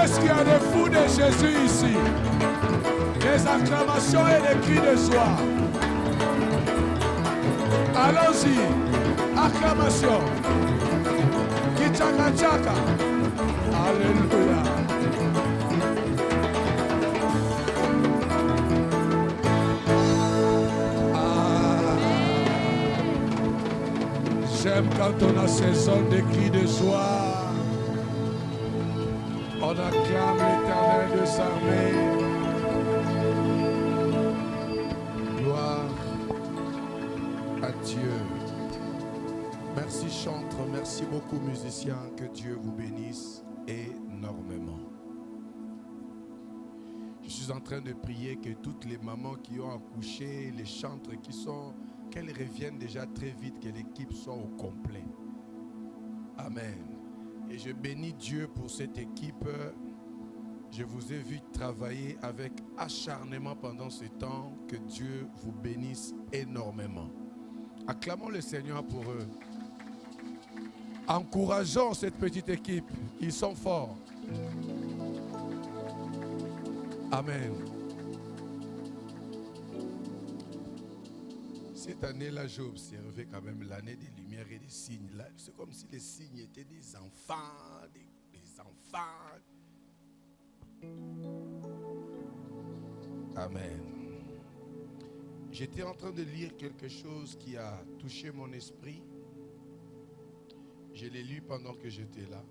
Est-ce qu'il y a des fous de Jésus ici? Des acclamations et des cris de joie. Allons-y. Acclamation. Kichaka chaka. Alléluia. J'aime quand on a ces ondes de cris de joie. On acclame l'Éternel de s'armer. Gloire à Dieu. Merci chantre, merci beaucoup musiciens. Que Dieu vous bénisse énormément. Je suis en train de prier que toutes les mamans qui ont accouché, les chantres qui sont, qu'elles reviennent déjà très vite, que l'équipe soit au complet. Amen. Et je bénis Dieu pour cette équipe. Je vous ai vu travailler avec acharnement pendant ce temps. Que Dieu vous bénisse énormément. Acclamons le Seigneur pour eux. Encourageons cette petite équipe. Ils sont forts. Amen. Cette année-là, j'ai observé quand même l'année des lumières et des signes. C'est comme si les signes étaient des enfants, des enfants. Amen. J'étais en train de lire quelque chose qui a touché mon esprit. Je l'ai lu pendant que j'étais là.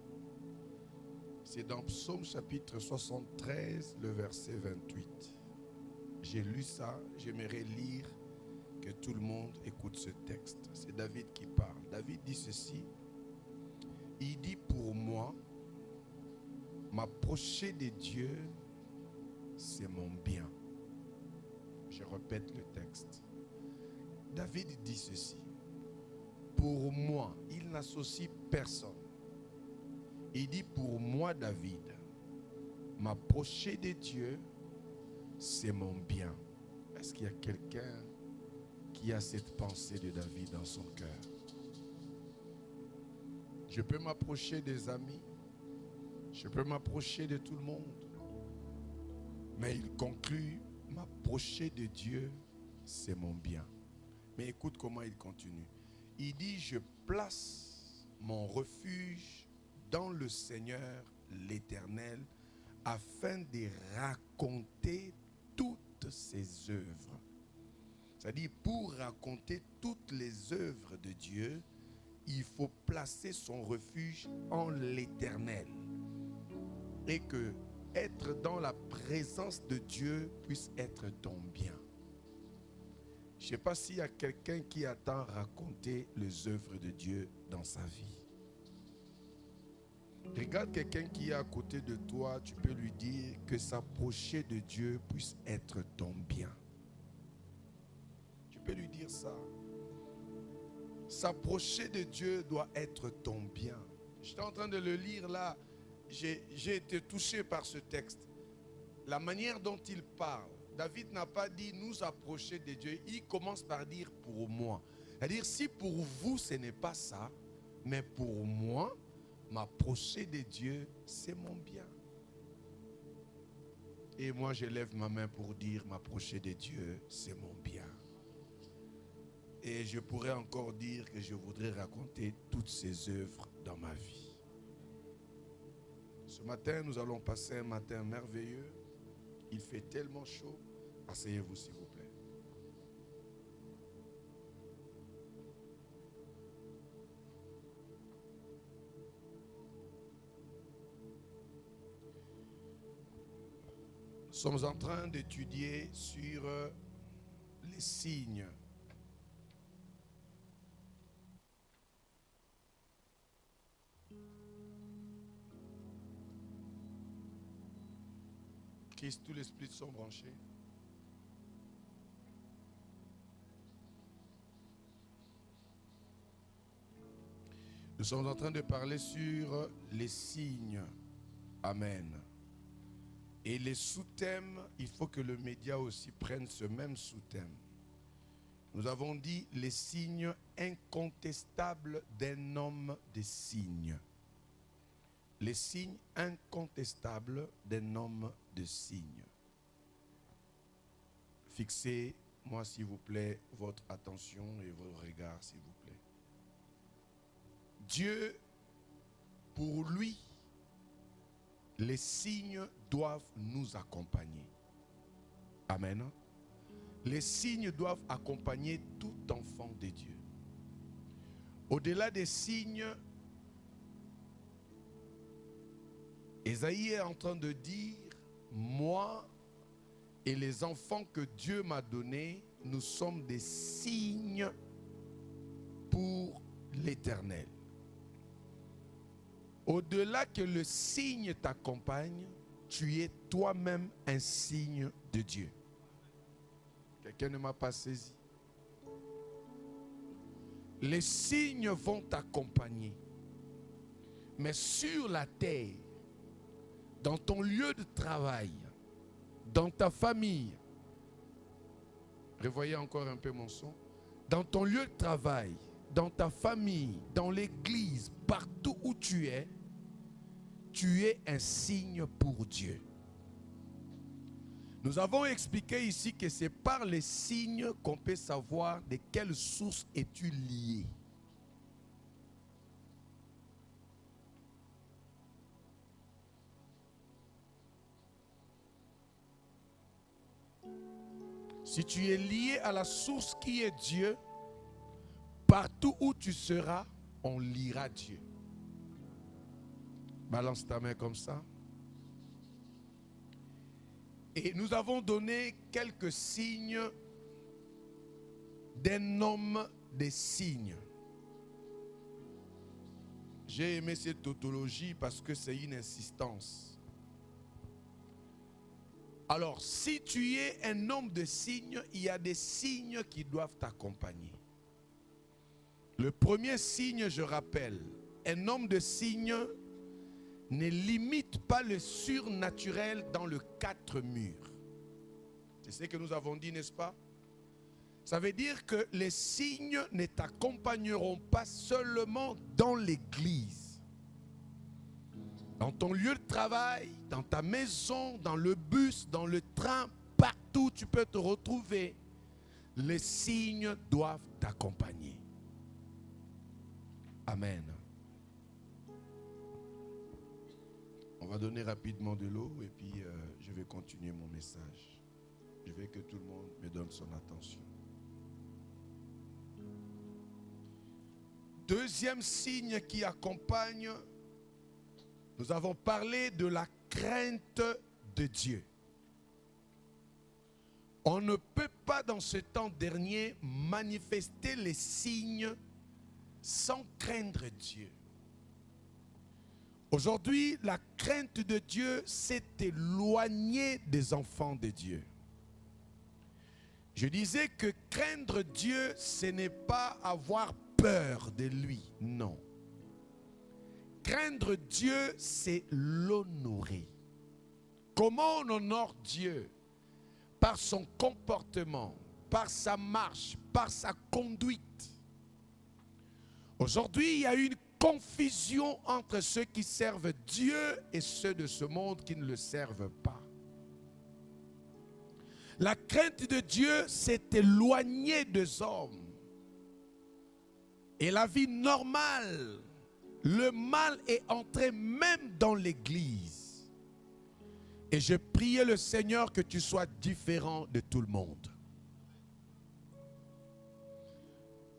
C'est dans Psaume chapitre 73, le verset 28. J'ai lu ça, j'aimerais lire que tout le monde écoute ce texte. C'est David qui parle. David dit ceci. Il dit pour moi, m'approcher de Dieu, c'est mon bien. Je répète le texte. David dit ceci. Pour moi, il n'associe personne. Il dit pour moi, David, m'approcher de Dieu, c'est mon bien. Est-ce qu'il y a quelqu'un qui a cette pensée de David dans son cœur? Je peux m'approcher des amis, je peux m'approcher de tout le monde, mais il conclut, m'approcher de Dieu, c'est mon bien. Mais écoute comment il continue. Il dit, je place mon refuge dans le Seigneur, l'Éternel, afin de raconter toutes ses œuvres. C'est-à-dire, pour raconter toutes les œuvres de Dieu, il faut placer son refuge en l'Éternel. Et que être dans la présence de Dieu puisse être ton bien. Je ne sais pas s'il y a quelqu'un qui attend raconter les œuvres de Dieu dans sa vie. Regarde quelqu'un qui est à côté de toi, tu peux lui dire que s'approcher de Dieu puisse être ton bien. Tu peux lui dire ça. S'approcher de Dieu doit être ton bien. J'étais en train de le lire là, j'ai été touché par ce texte. La manière dont il parle, David n'a pas dit nous approcher de Dieu, il commence par dire pour moi. C'est-à-dire si pour vous ce n'est pas ça, mais pour moi, m'approcher de Dieu, c'est mon bien. Et moi, je lève ma main pour dire m'approcher de Dieu, c'est mon bien. Et je pourrais encore dire que je voudrais raconter toutes ses œuvres dans ma vie. Ce matin, nous allons passer un matin merveilleux. Il fait tellement chaud. Asseyez-vous, s'il vous plaît. Nous sommes en train d'étudier sur les signes. Tous les splits sont branchés. Nous sommes en train de parler sur les signes. Amen. Et les sous-thèmes, il faut que le média aussi prenne ce même sous-thème. Nous avons dit les signes incontestables d'un homme des signes. les signes incontestables d'un homme de signes. Fixez-moi, s'il vous plaît, votre attention et vos regards, s'il vous plaît. Dieu, pour lui, les signes doivent nous accompagner. Amen. Les signes doivent accompagner tout enfant de Dieu. Au-delà des signes, Ésaïe est en train de dire, moi et les enfants que Dieu m'a donnés, nous sommes des signes pour l'Éternel. Au-delà que le signe t'accompagne, tu es toi-même un signe de Dieu. Quelqu'un ne m'a pas saisi. Les signes vont t'accompagner. Mais sur la terre, dans ton lieu de travail, dans ta famille, revoyez encore un peu mon son, dans ton lieu de travail, dans ta famille, dans l'église, partout où tu es un signe pour Dieu. Nous avons expliqué ici que c'est par les signes qu'on peut savoir de quelle source es-tu lié. Si tu es lié à la source qui est Dieu, partout où tu seras, on lira Dieu. Balance ta main comme ça. Et nous avons donné quelques signes d'un homme des signes. J'ai aimé cette tautologie parce que c'est une insistance. Alors, si tu es un homme de signes, il y a des signes qui doivent t'accompagner. Le premier signe, je rappelle, un homme de signes ne limite pas le surnaturel dans les quatre murs. C'est ce que nous avons dit, n'est-ce pas? Ça veut dire que les signes ne t'accompagneront pas seulement dans l'église. Dans ton lieu de travail, dans ta maison, dans le bus, dans le train, partout où tu peux te retrouver, les signes doivent t'accompagner. Amen. On va donner rapidement de l'eau et puis je vais continuer mon message. Je veux que tout le monde me donne son attention. Deuxième signe qui accompagne, nous avons parlé de la crainte de Dieu. On ne peut pas dans ce temps dernier manifester les signes sans craindre Dieu. Aujourd'hui, la crainte de Dieu s'est éloignée des enfants de Dieu. Je disais que craindre Dieu, ce n'est pas avoir peur de lui, non. Craindre Dieu, c'est l'honorer. Comment on honore Dieu? Par son comportement, par sa marche, par sa conduite. Aujourd'hui, il y a une confusion entre ceux qui servent Dieu et ceux de ce monde qui ne le servent pas. La crainte de Dieu s'est éloignée des hommes. Et la vie normale, le mal est entré même dans l'église. Et je priais le Seigneur que tu sois différent de tout le monde.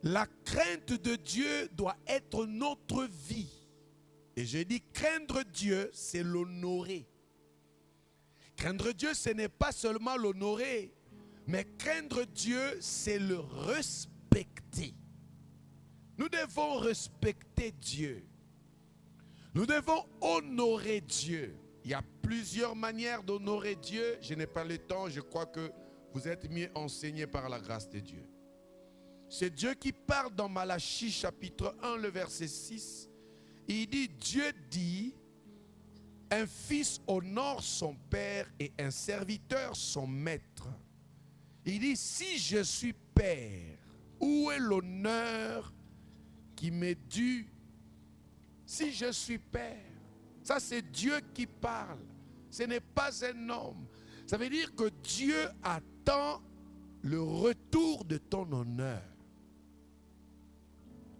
La crainte de Dieu doit être notre vie. Et je dis craindre Dieu, c'est l'honorer. Craindre Dieu, ce n'est pas seulement l'honorer, mais craindre Dieu, c'est le respecter. Nous devons respecter Dieu. Nous devons honorer Dieu. Il y a plusieurs manières d'honorer Dieu. Je n'ai pas le temps, je crois que vous êtes mieux enseignés par la grâce de Dieu. C'est Dieu qui parle dans Malachie chapitre 1, le verset 6. Il dit, Dieu dit, un fils honore son père et un serviteur son maître. Il dit, si je suis père, où est l'honneur qui m'est dû? Si je suis père, Ça, c'est Dieu qui parle. Ce n'est pas un homme. Ça veut dire que Dieu attend le retour de ton honneur.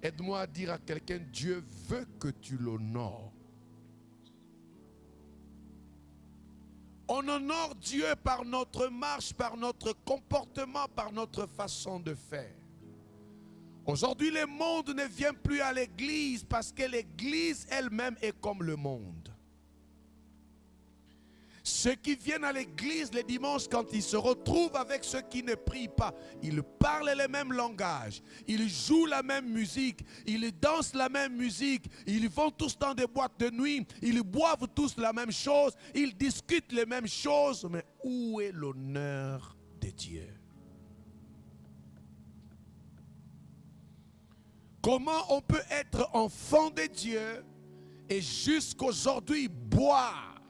Aide-moi à dire à quelqu'un, Dieu veut que tu l'honores. On honore Dieu par notre marche, par notre comportement, par notre façon de faire. Aujourd'hui, le monde ne vient plus à l'église parce que l'église elle-même est comme le monde. Ceux qui viennent à l'église les dimanches, quand ils se retrouvent avec ceux qui ne prient pas, ils parlent le même langage, ils jouent la même musique, ils dansent la même musique, ils vont tous dans des boîtes de nuit, ils boivent tous la même chose, ils discutent les mêmes choses, mais où est l'honneur de Dieu? Comment on peut être enfant de Dieu et jusqu'aujourd'hui boire,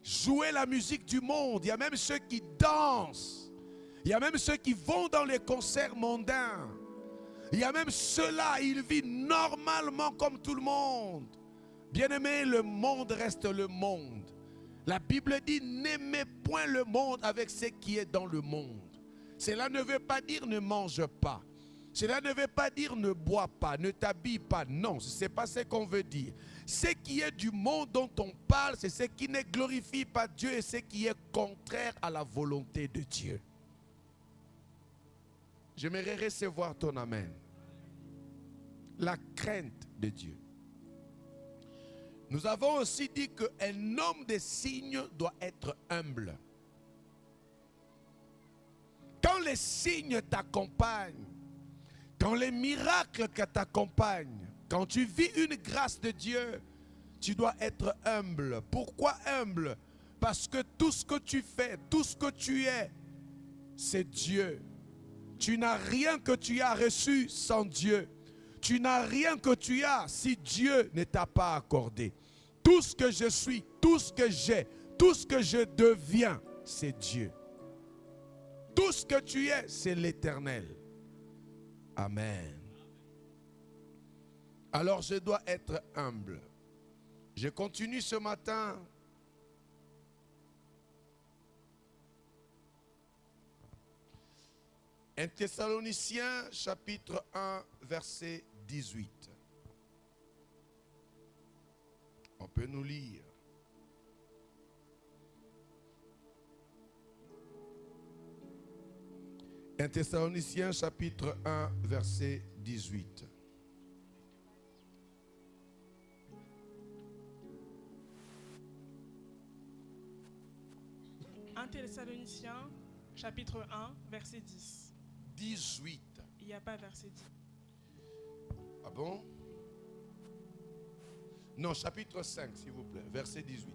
jouer la musique du monde? Il y a même ceux qui dansent. Il y a même ceux qui vont dans les concerts mondains. Il y a même ceux-là, ils vivent normalement comme tout le monde. Bien-aimé, le monde reste le monde. La Bible dit, n'aimez point le monde avec ce qui est dans le monde. Cela ne veut pas dire ne mange pas. Cela ne veut pas dire ne bois pas, ne t'habille pas. Non, ce n'est pas ce qu'on veut dire. Ce qui est du monde dont on parle, c'est ce qui ne glorifie pas Dieu et ce qui est contraire à la volonté de Dieu. J'aimerais recevoir ton amen. La crainte de Dieu. Nous avons aussi dit qu'un homme de signe doit être humble. Quand les signes t'accompagnent, quand les miracles t'accompagnent, quand tu vis une grâce de Dieu, tu dois être humble. Pourquoi humble? Parce que tout ce que tu fais, tout ce que tu es, c'est Dieu. Tu n'as rien que tu as reçu sans Dieu. Tu n'as rien que tu as si Dieu ne t'a pas accordé. Tout ce que je suis, tout ce que j'ai, tout ce que je deviens, c'est Dieu. Tout ce que tu es, c'est l'Éternel. Amen. Alors je dois être humble. Je continue ce matin. Un Thessaloniciens chapitre 1 verset 18. On peut nous lire. Un Thessaloniciens chapitre 1 verset 18. Un Thessaloniciens chapitre 1 verset 10. 18. Il n'y a pas verset 10. Ah bon? Non, chapitre 5, s'il vous plaît, verset 18.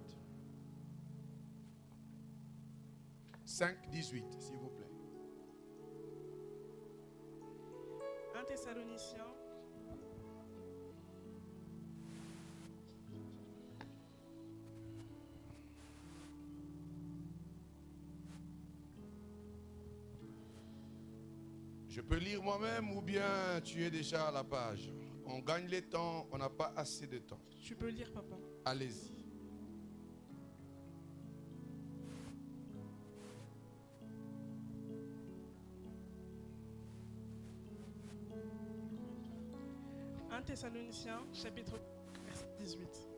5, 18, s'il vous plaît. 1 Thessaloniciens Je peux lire moi-même ou bien tu es déjà à la page? On gagne le temps, on n'a pas assez de temps. Tu peux lire, papa. Allez-y. Un Thessaloniciens chapitre 1 verset 18.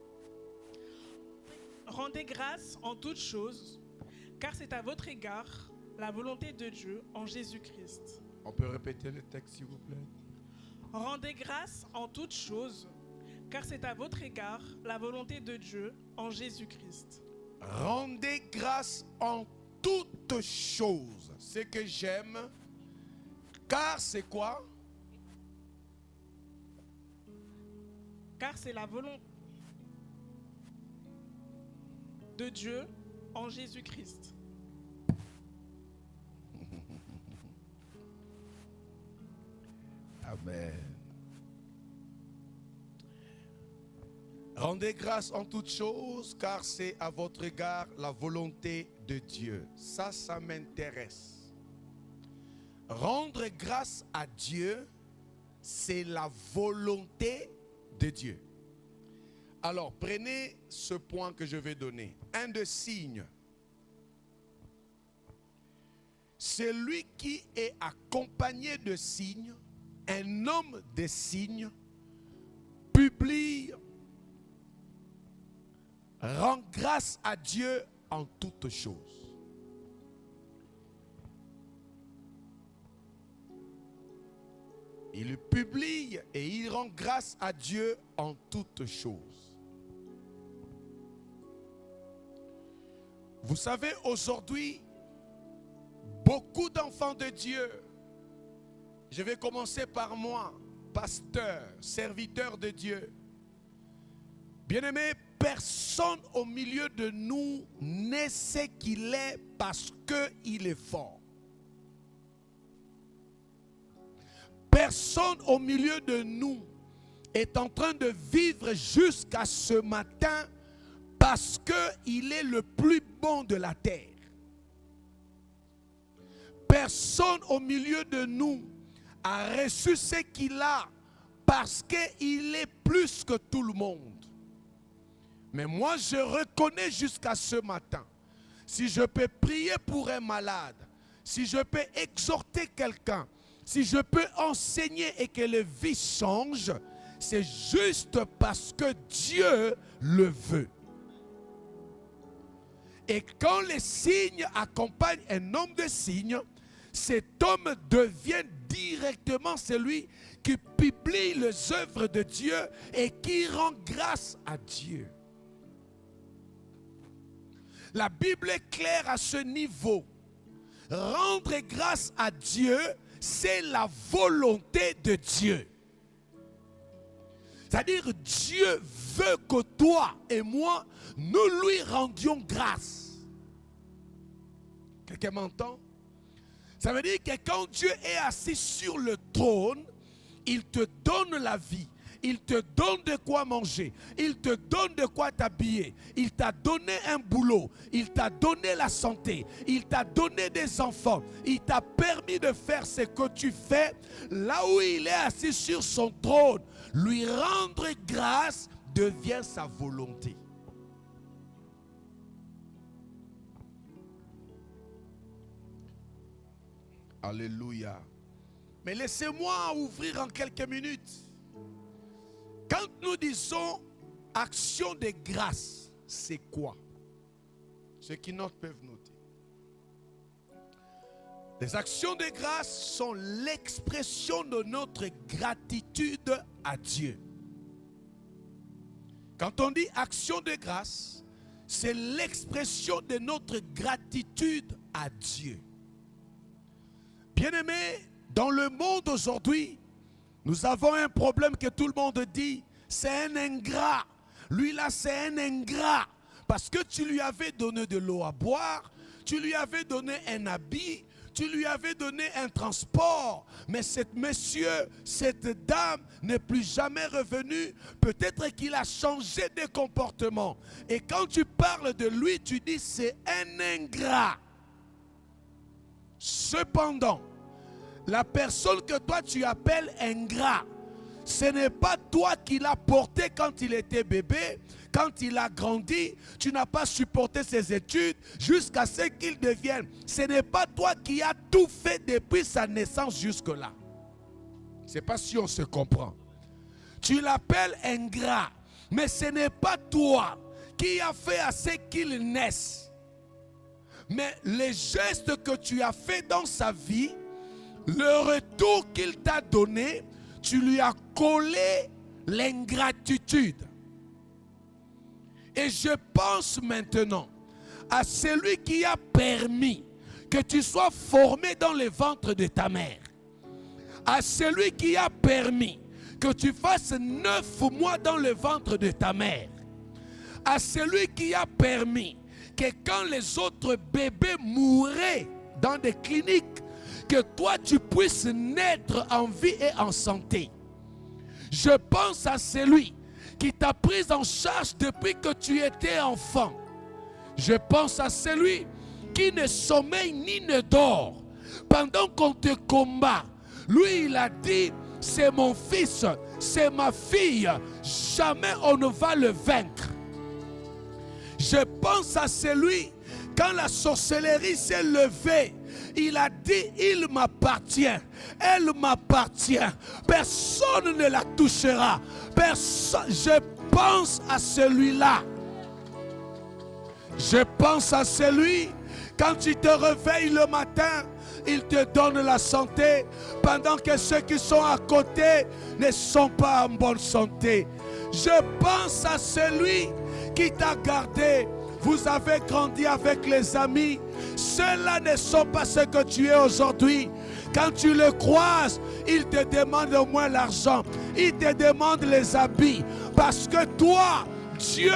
Rendez grâce en toutes choses, car c'est à votre égard la volonté de Dieu en Jésus-Christ. On peut répéter le texte, s'il vous plaît? Rendez grâce en toutes choses, car c'est à votre égard la volonté de Dieu en Jésus-Christ. Rendez grâce en toutes choses. Ce que j'aime, car c'est quoi? Car c'est la volonté de Dieu en Jésus-Christ. Amen. Rendez grâce en toutes choses, car c'est à votre égard la volonté de Dieu. Ça m'intéresse. Rendre grâce à Dieu, c'est la volonté de Dieu. Alors, prenez ce point que je vais donner. Un des signes. Celui qui est accompagné de signes, un homme de signes, publie, rend grâce à Dieu en toutes choses. Il publie et il rend grâce à Dieu en toutes choses. Vous savez, aujourd'hui, beaucoup d'enfants de Dieu, je vais commencer par moi, pasteur, serviteur de Dieu. Bien-aimé, personne au milieu de nous ne sait qu'il est parce qu'il est fort. Personne au milieu de nous est en train de vivre jusqu'à ce matin parce qu'il est le plus bon de la terre. Personne au milieu de nous a reçu ce qu'il a parce qu'il est plus que tout le monde. Mais moi, je reconnais jusqu'à ce matin, si je peux prier pour un malade, si je peux exhorter quelqu'un, si je peux enseigner et que les vies changent, c'est juste parce que Dieu le veut. Et quand les signes accompagnent un homme de signes, cet homme devient directement celui qui publie les œuvres de Dieu et qui rend grâce à Dieu. La Bible est claire à ce niveau. Rendre grâce à Dieu, c'est la volonté de Dieu. C'est-à-dire, Dieu veut que toi et moi, nous lui rendions grâce. Quelqu'un m'entend? Ça veut dire que quand Dieu est assis sur le trône, il te donne la vie. Il te donne de quoi manger. Il te donne de quoi t'habiller. Il t'a donné un boulot. Il t'a donné la santé. Il t'a donné des enfants. Il t'a permis de faire ce que tu fais. Là où il est assis sur son trône, lui rendre grâce devient sa volonté. Alléluia. Mais laissez-moi ouvrir en quelques minutes. Quand nous disons action de grâce, c'est quoi? Ceux qui notent peuvent noter. Les actions de grâce sont l'expression de notre gratitude à Dieu. Quand on dit action de grâce, c'est l'expression de notre gratitude à Dieu. Bien-aimés, dans le monde aujourd'hui, nous avons un problème que tout le monde dit, c'est un ingrat. Lui là, c'est un ingrat. Parce que tu lui avais donné de l'eau à boire, tu lui avais donné un habit, tu lui avais donné un transport. Mais cet monsieur, cette dame n'est plus jamais revenu. Peut-être qu'il a changé de comportement. Et quand tu parles de lui, tu dis c'est un ingrat. Cependant, la personne que toi tu appelles ingrat, ce n'est pas toi qui l'as porté quand il était bébé, quand il a grandi, tu n'as pas supporté ses études jusqu'à ce qu'il devienne. Ce n'est pas toi qui as tout fait depuis sa naissance jusque-là. Je ne sais pas si on se comprend. Tu l'appelles ingrat, mais ce n'est pas toi qui as fait à ce qu'il naisse. Mais les gestes que tu as fait dans sa vie, le retour qu'il t'a donné, tu lui as collé l'ingratitude. Et je pense maintenant à celui qui a permis que tu sois formé dans le ventre de ta mère. À celui qui a permis que tu fasses 9 mois dans le ventre de ta mère. À celui qui a permis que quand les autres bébés mouraient dans des cliniques, que toi tu puisses naître en vie et en santé. Je pense à celui qui t'a pris en charge depuis que tu étais enfant. Je pense à celui qui ne sommeille ni ne dort. Pendant qu'on te combat, lui il a dit, c'est mon fils, c'est ma fille, jamais on ne va le vaincre. Je pense à celui, quand la sorcellerie s'est levée, il a dit, il m'appartient, elle m'appartient, personne ne la touchera. Personne. Je pense à celui-là. Je pense à celui, quand tu te réveilles le matin, il te donne la santé, pendant que ceux qui sont à côté ne sont pas en bonne santé. Je pense à celui qui t'a gardé. Vous avez grandi avec les amis. Ceux-là ne sont pas ce que tu es aujourd'hui. Quand tu le croises, il te demande au moins l'argent. Il te demande les habits. Parce que toi, Dieu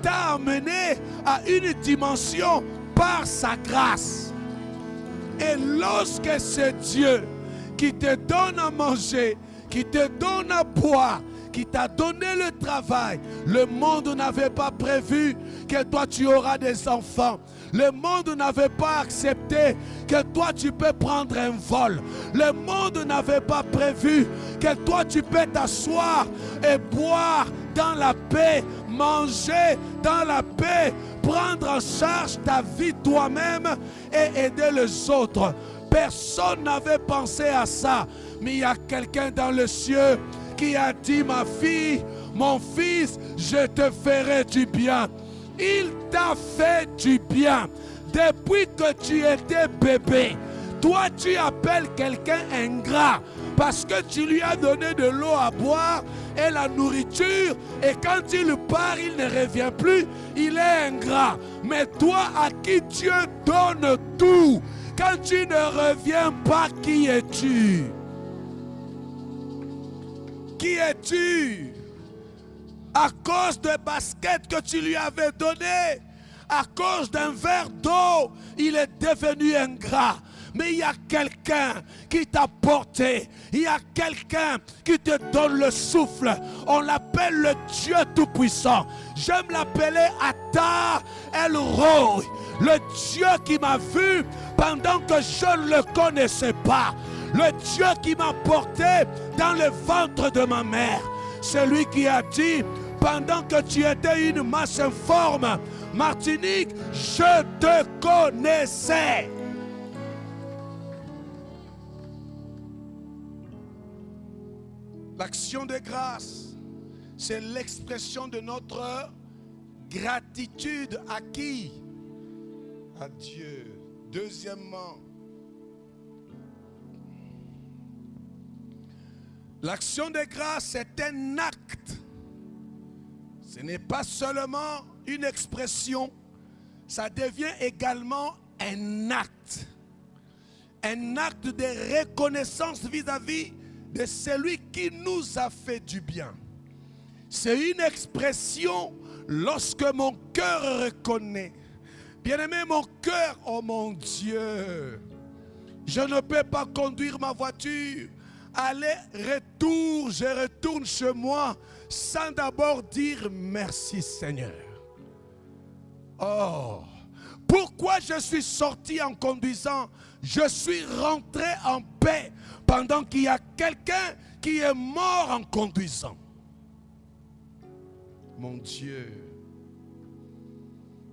t'a amené à une dimension par sa grâce. Et lorsque c'est Dieu qui te donne à manger, qui te donne à boire, qui t'a donné le travail, le monde n'avait pas prévu que toi tu auras des enfants. Le monde n'avait pas accepté que toi tu peux prendre un vol. Le monde n'avait pas prévu que toi tu peux t'asseoir et boire dans la paix, manger dans la paix, prendre en charge ta vie toi-même et aider les autres. Personne n'avait pensé à ça, mais il y a quelqu'un dans le ciel qui a dit, ma fille, mon fils, je te ferai du bien. Il t'a fait du bien depuis que tu étais bébé. Toi, tu appelles quelqu'un ingrat parce que tu lui as donné de l'eau à boire et la nourriture, et quand il part, il ne revient plus, il est ingrat. Mais toi, à qui Dieu donne tout, quand tu ne reviens pas, qui es-tu? Qui es-tu? À cause de baskets que tu lui avais donné, à cause d'un verre d'eau, il est devenu ingrat. Mais il y a quelqu'un qui t'a porté. Il y a quelqu'un qui te donne le souffle. On l'appelle le Dieu Tout-Puissant. J'aime l'appeler Atar El Roi. Le Dieu qui m'a vu pendant que je ne le connaissais pas. Le Dieu qui m'a porté dans le ventre de ma mère. Celui qui a dit, pendant que tu étais une masse informe, Martinique, je te connaissais. L'action de grâce, c'est l'expression de notre gratitude à qui? À Dieu. Deuxièmement, l'action de grâce, c'est un acte. Ce n'est pas seulement une expression, ça devient également un acte. Un acte de reconnaissance vis-à-vis de celui qui nous a fait du bien. C'est une expression lorsque mon cœur reconnaît. Bien-aimé, mon cœur, oh mon Dieu, je ne peux pas conduire ma voiture, aller, retour, je retourne chez moi sans d'abord dire merci Seigneur. Oh, pourquoi je suis sorti en conduisant? Je suis rentré en paix pendant qu'il y a quelqu'un qui est mort en conduisant. Mon Dieu,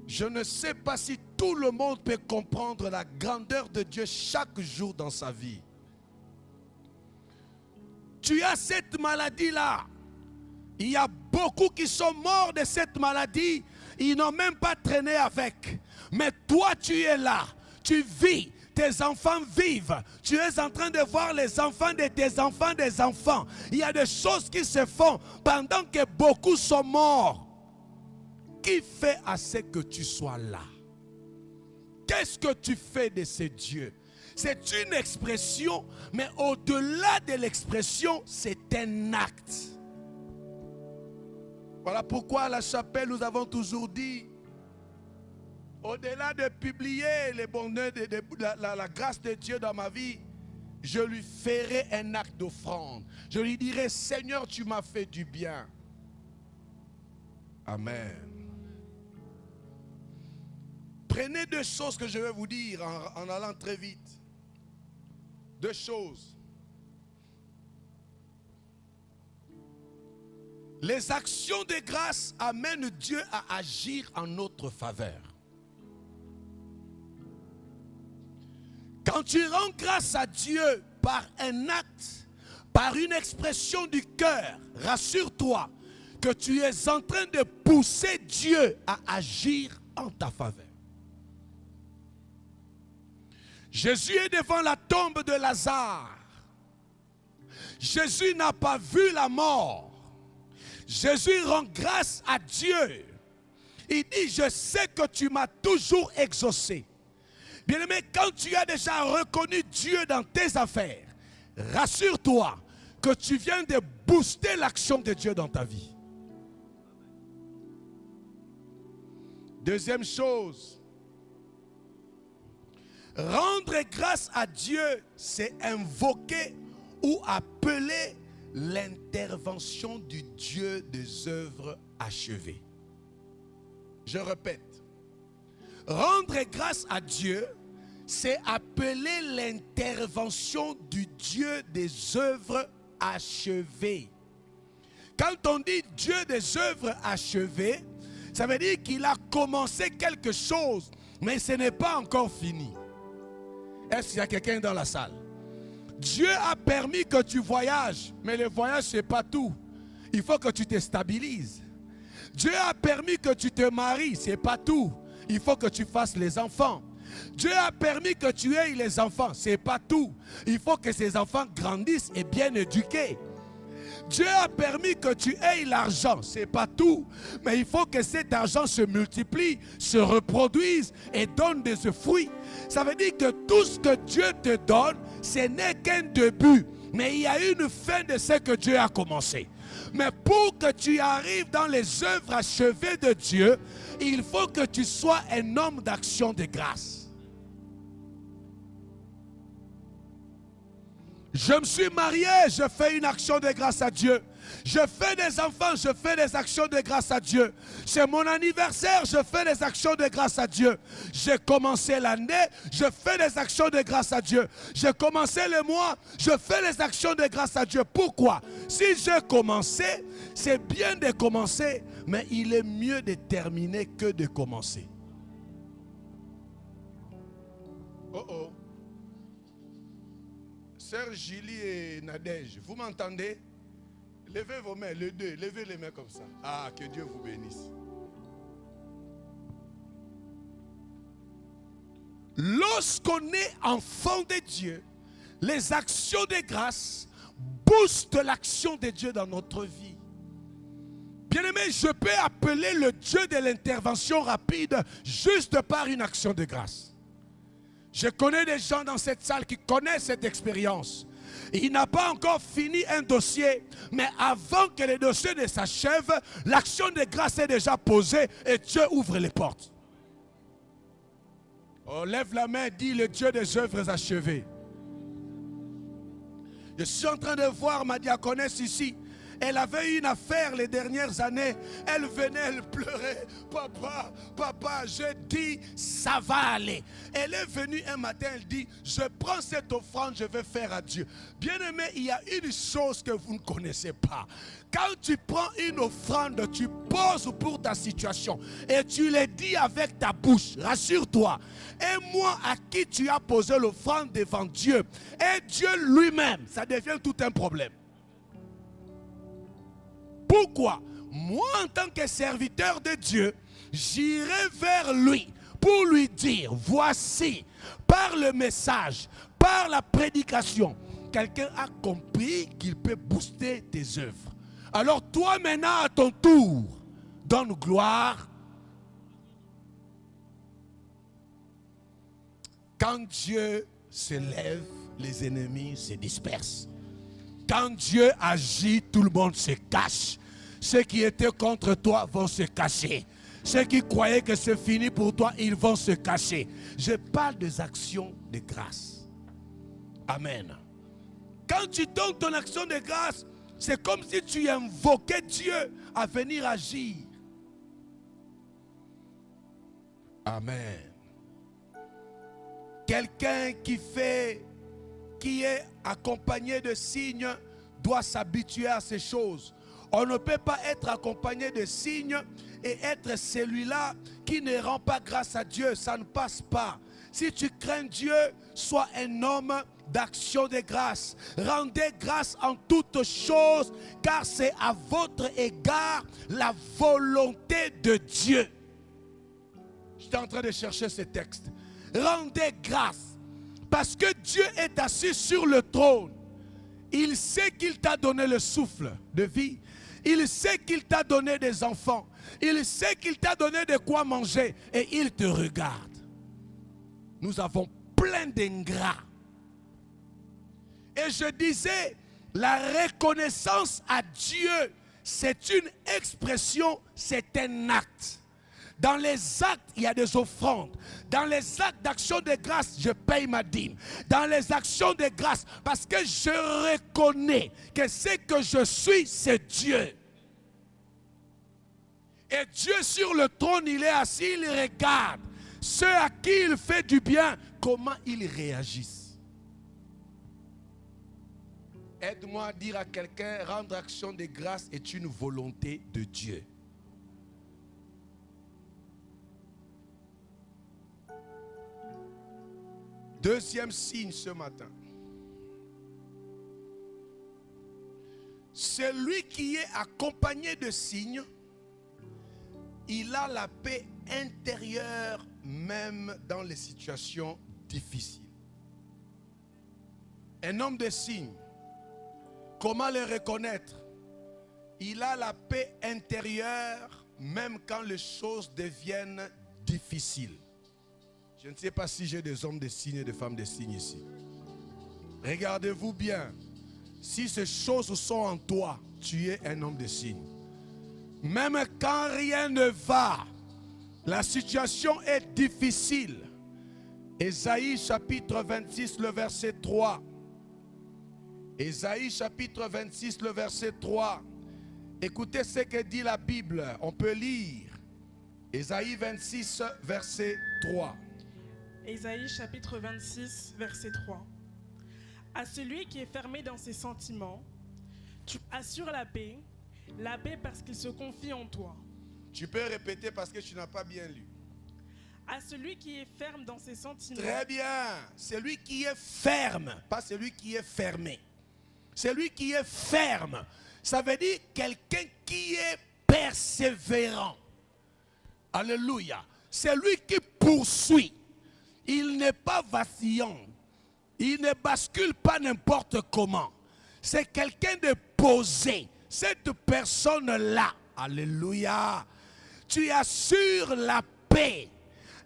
je ne sais pas si tout le monde peut comprendre la grandeur de Dieu chaque jour dans sa vie. Tu as cette maladie-là. Il y a beaucoup qui sont morts de cette maladie. Ils n'ont même pas traîné avec. Mais toi, tu es là. Tu vis. Tes enfants vivent. Tu es en train de voir les enfants de tes enfants des enfants. Il y a des choses qui se font pendant que beaucoup sont morts. Qui fait à ce que tu sois là? Qu'est-ce que tu fais de ces dieux? C'est une expression, mais au-delà de l'expression, c'est un acte. Voilà pourquoi à la chapelle, nous avons toujours dit, au-delà de publier les bonheurs de la grâce de Dieu dans ma vie, je lui ferai un acte d'offrande. Je lui dirai, Seigneur, tu m'as fait du bien. Amen. Prenez deux choses que je vais vous dire en allant très vite. Deux choses. Les actions de grâce amènent Dieu à agir en notre faveur. Quand tu rends grâce à Dieu par un acte, par une expression du cœur, rassure-toi que tu es en train de pousser Dieu à agir en ta faveur. Jésus est devant la tombe de Lazare. Jésus n'a pas vu la mort. Jésus rend grâce à Dieu. Il dit, je sais que tu m'as toujours exaucé. Bien-aimé, quand tu as déjà reconnu Dieu dans tes affaires, rassure-toi que tu viens de booster l'action de Dieu dans ta vie. Deuxième chose, rendre grâce à Dieu, c'est invoquer ou appeler l'intervention du Dieu des œuvres achevées. Je répète, rendre grâce à Dieu, c'est appeler l'intervention du Dieu des œuvres achevées. Quand on dit Dieu des œuvres achevées, ça veut dire qu'il a commencé quelque chose, mais ce n'est pas encore fini. Est-ce qu'il y a quelqu'un dans la salle? Dieu a permis que tu voyages, mais le voyage, ce n'est pas tout. Il faut que tu te stabilises. Dieu a permis que tu te maries, ce n'est pas tout. Il faut que tu fasses les enfants. Dieu a permis que tu aies les enfants, ce n'est pas tout. Il faut que ces enfants grandissent et bien éduqués. Dieu a permis que tu aies l'argent, ce n'est pas tout. Mais il faut que cet argent se multiplie, se reproduise et donne des fruits. Ça veut dire que tout ce que Dieu te donne, ce n'est qu'un début. Mais il y a une fin de ce que Dieu a commencé. Mais pour que tu arrives dans les œuvres achevées de Dieu, il faut que tu sois un homme d'action de grâce. Je me suis marié, je fais une action de grâce à Dieu. Je fais des enfants, je fais des actions de grâce à Dieu. C'est mon anniversaire, je fais des actions de grâce à Dieu. J'ai commencé l'année, je fais des actions de grâce à Dieu. J'ai commencé le mois, je fais des actions de grâce à Dieu. Pourquoi? Si j'ai commencé, c'est bien de commencer, mais il est mieux de terminer que de commencer. Oh oh. Sœur Julie et Nadège, vous m'entendez? Levez vos mains, les deux, levez les mains comme ça. Ah, que Dieu vous bénisse. Lorsqu'on est enfant de Dieu, les actions de grâce boostent l'action de Dieu dans notre vie. Bien-aimé, je peux appeler le Dieu de l'intervention rapide juste par une action de grâce. Je connais des gens dans cette salle qui connaissent cette expérience. Il n'a pas encore fini un dossier, mais avant que le dossier ne s'achève, l'action de grâce est déjà posée et Dieu ouvre les portes. Oh, lève la main, dis le Dieu des œuvres achevées. Je suis en train de voir ma diaconesse ici. Elle avait une affaire les dernières années. Elle venait, elle pleurait. Papa, papa, je dis, ça va aller. Elle est venue un matin, elle dit, je prends cette offrande, je vais faire à Dieu. Bien-aimé, il y a une chose que vous ne connaissez pas. Quand tu prends une offrande, tu poses pour ta situation et tu le dis avec ta bouche. Rassure-toi. Et moi, à qui tu as posé l'offrande devant Dieu, et Dieu lui-même, ça devient tout un problème. Pourquoi? Moi, en tant que serviteur de Dieu, j'irai vers lui pour lui dire, voici, par le message, par la prédication, quelqu'un a compris qu'il peut booster tes œuvres. Alors toi maintenant, à ton tour, donne gloire. Quand Dieu se lève, les ennemis se dispersent. Quand Dieu agit, tout le monde se cache. Ceux qui étaient contre toi vont se cacher. Ceux qui croyaient que c'est fini pour toi, ils vont se cacher. Je parle des actions de grâce. Amen. Quand tu donnes ton action de grâce, c'est comme si tu invoquais Dieu à venir agir. Amen. Quelqu'un qui est accompagné de signes doit s'habituer à ces choses. On ne peut pas être accompagné de signes et être celui-là qui ne rend pas grâce à Dieu. Ça ne passe pas. Si tu crains Dieu, sois un homme d'action de grâce. Rendez grâce en toutes choses, car c'est à votre égard la volonté de Dieu. J'étais en train de chercher ce texte. Rendez grâce, parce que Dieu est assis sur le trône. Il sait qu'il t'a donné le souffle de vie. Il sait qu'il t'a donné des enfants. Il sait qu'il t'a donné de quoi manger. Et il te regarde. Nous avons plein d'ingrats. Et je disais, la reconnaissance à Dieu, c'est une expression, c'est un acte. Dans les actes, il y a des offrandes. Dans les actes d'action de grâce, je paye ma dîme. Dans les actions de grâce, parce que je reconnais que ce que je suis, c'est Dieu. Et Dieu sur le trône, il est assis, il regarde ceux à qui il fait du bien, comment ils réagissent. Aide-moi à dire à quelqu'un, rendre action de grâce est une volonté de Dieu. Deuxième signe ce matin. Celui qui est accompagné de signes, il a la paix intérieure même dans les situations difficiles. Un homme de signes, comment le reconnaître? Il a la paix intérieure même quand les choses deviennent difficiles. Je ne sais pas si j'ai des hommes de signes et des femmes de signes ici. Regardez-vous bien. Si ces choses sont en toi, tu es un homme de signes. Même quand rien ne va, la situation est difficile. Ésaïe chapitre 26, le verset 3. Ésaïe chapitre 26, le verset 3. Écoutez ce que dit la Bible. On peut lire. Ésaïe 26, verset 3. Ésaïe chapitre 26, verset 3. À celui qui est fermé dans ses sentiments, tu assures la paix parce qu'il se confie en toi. Tu peux répéter parce que tu n'as pas bien lu. À celui qui est ferme dans ses sentiments. Très bien. Celui qui est ferme, pas celui qui est fermé. Celui qui est ferme, ça veut dire quelqu'un qui est persévérant. Alléluia. C'est lui qui poursuit. Il n'est pas vacillant. Il ne bascule pas n'importe comment. C'est quelqu'un de posé. Cette personne-là, alléluia, tu assures la paix.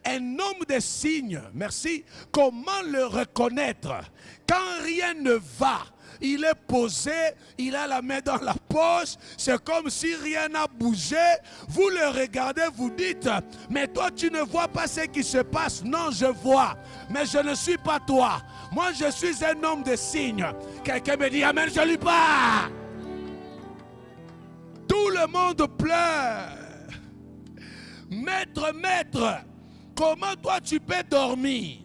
Un homme de signes, merci. Comment le reconnaître? Quand rien ne va, il est posé, il a la main dans la poche, c'est comme si rien n'a bougé. Vous le regardez, vous dites, mais toi tu ne vois pas ce qui se passe. Non, je vois, mais je ne suis pas toi. Moi je suis un homme de signes. Quelqu'un me dit, amen, je ne lis pas. Tout le monde pleure. Maître, maître, comment toi tu peux dormir?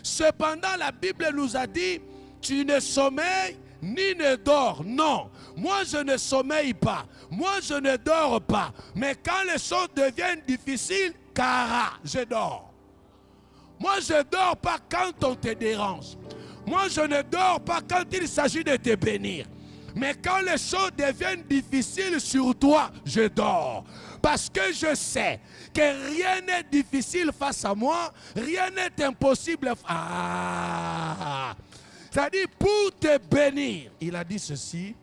Cependant la Bible nous a dit, tu ne sommeilles ni ne dors. Non, moi je ne sommeille pas. Moi je ne dors pas. Mais quand les choses deviennent difficiles, je dors. Moi je ne dors pas quand on te dérange. Moi je ne dors pas quand il s'agit de te bénir. Mais quand les choses deviennent difficiles sur toi, je dors. Parce que je sais que rien n'est difficile face à moi, rien n'est impossible. C'est-à-dire pour te bénir. Il a dit ceci.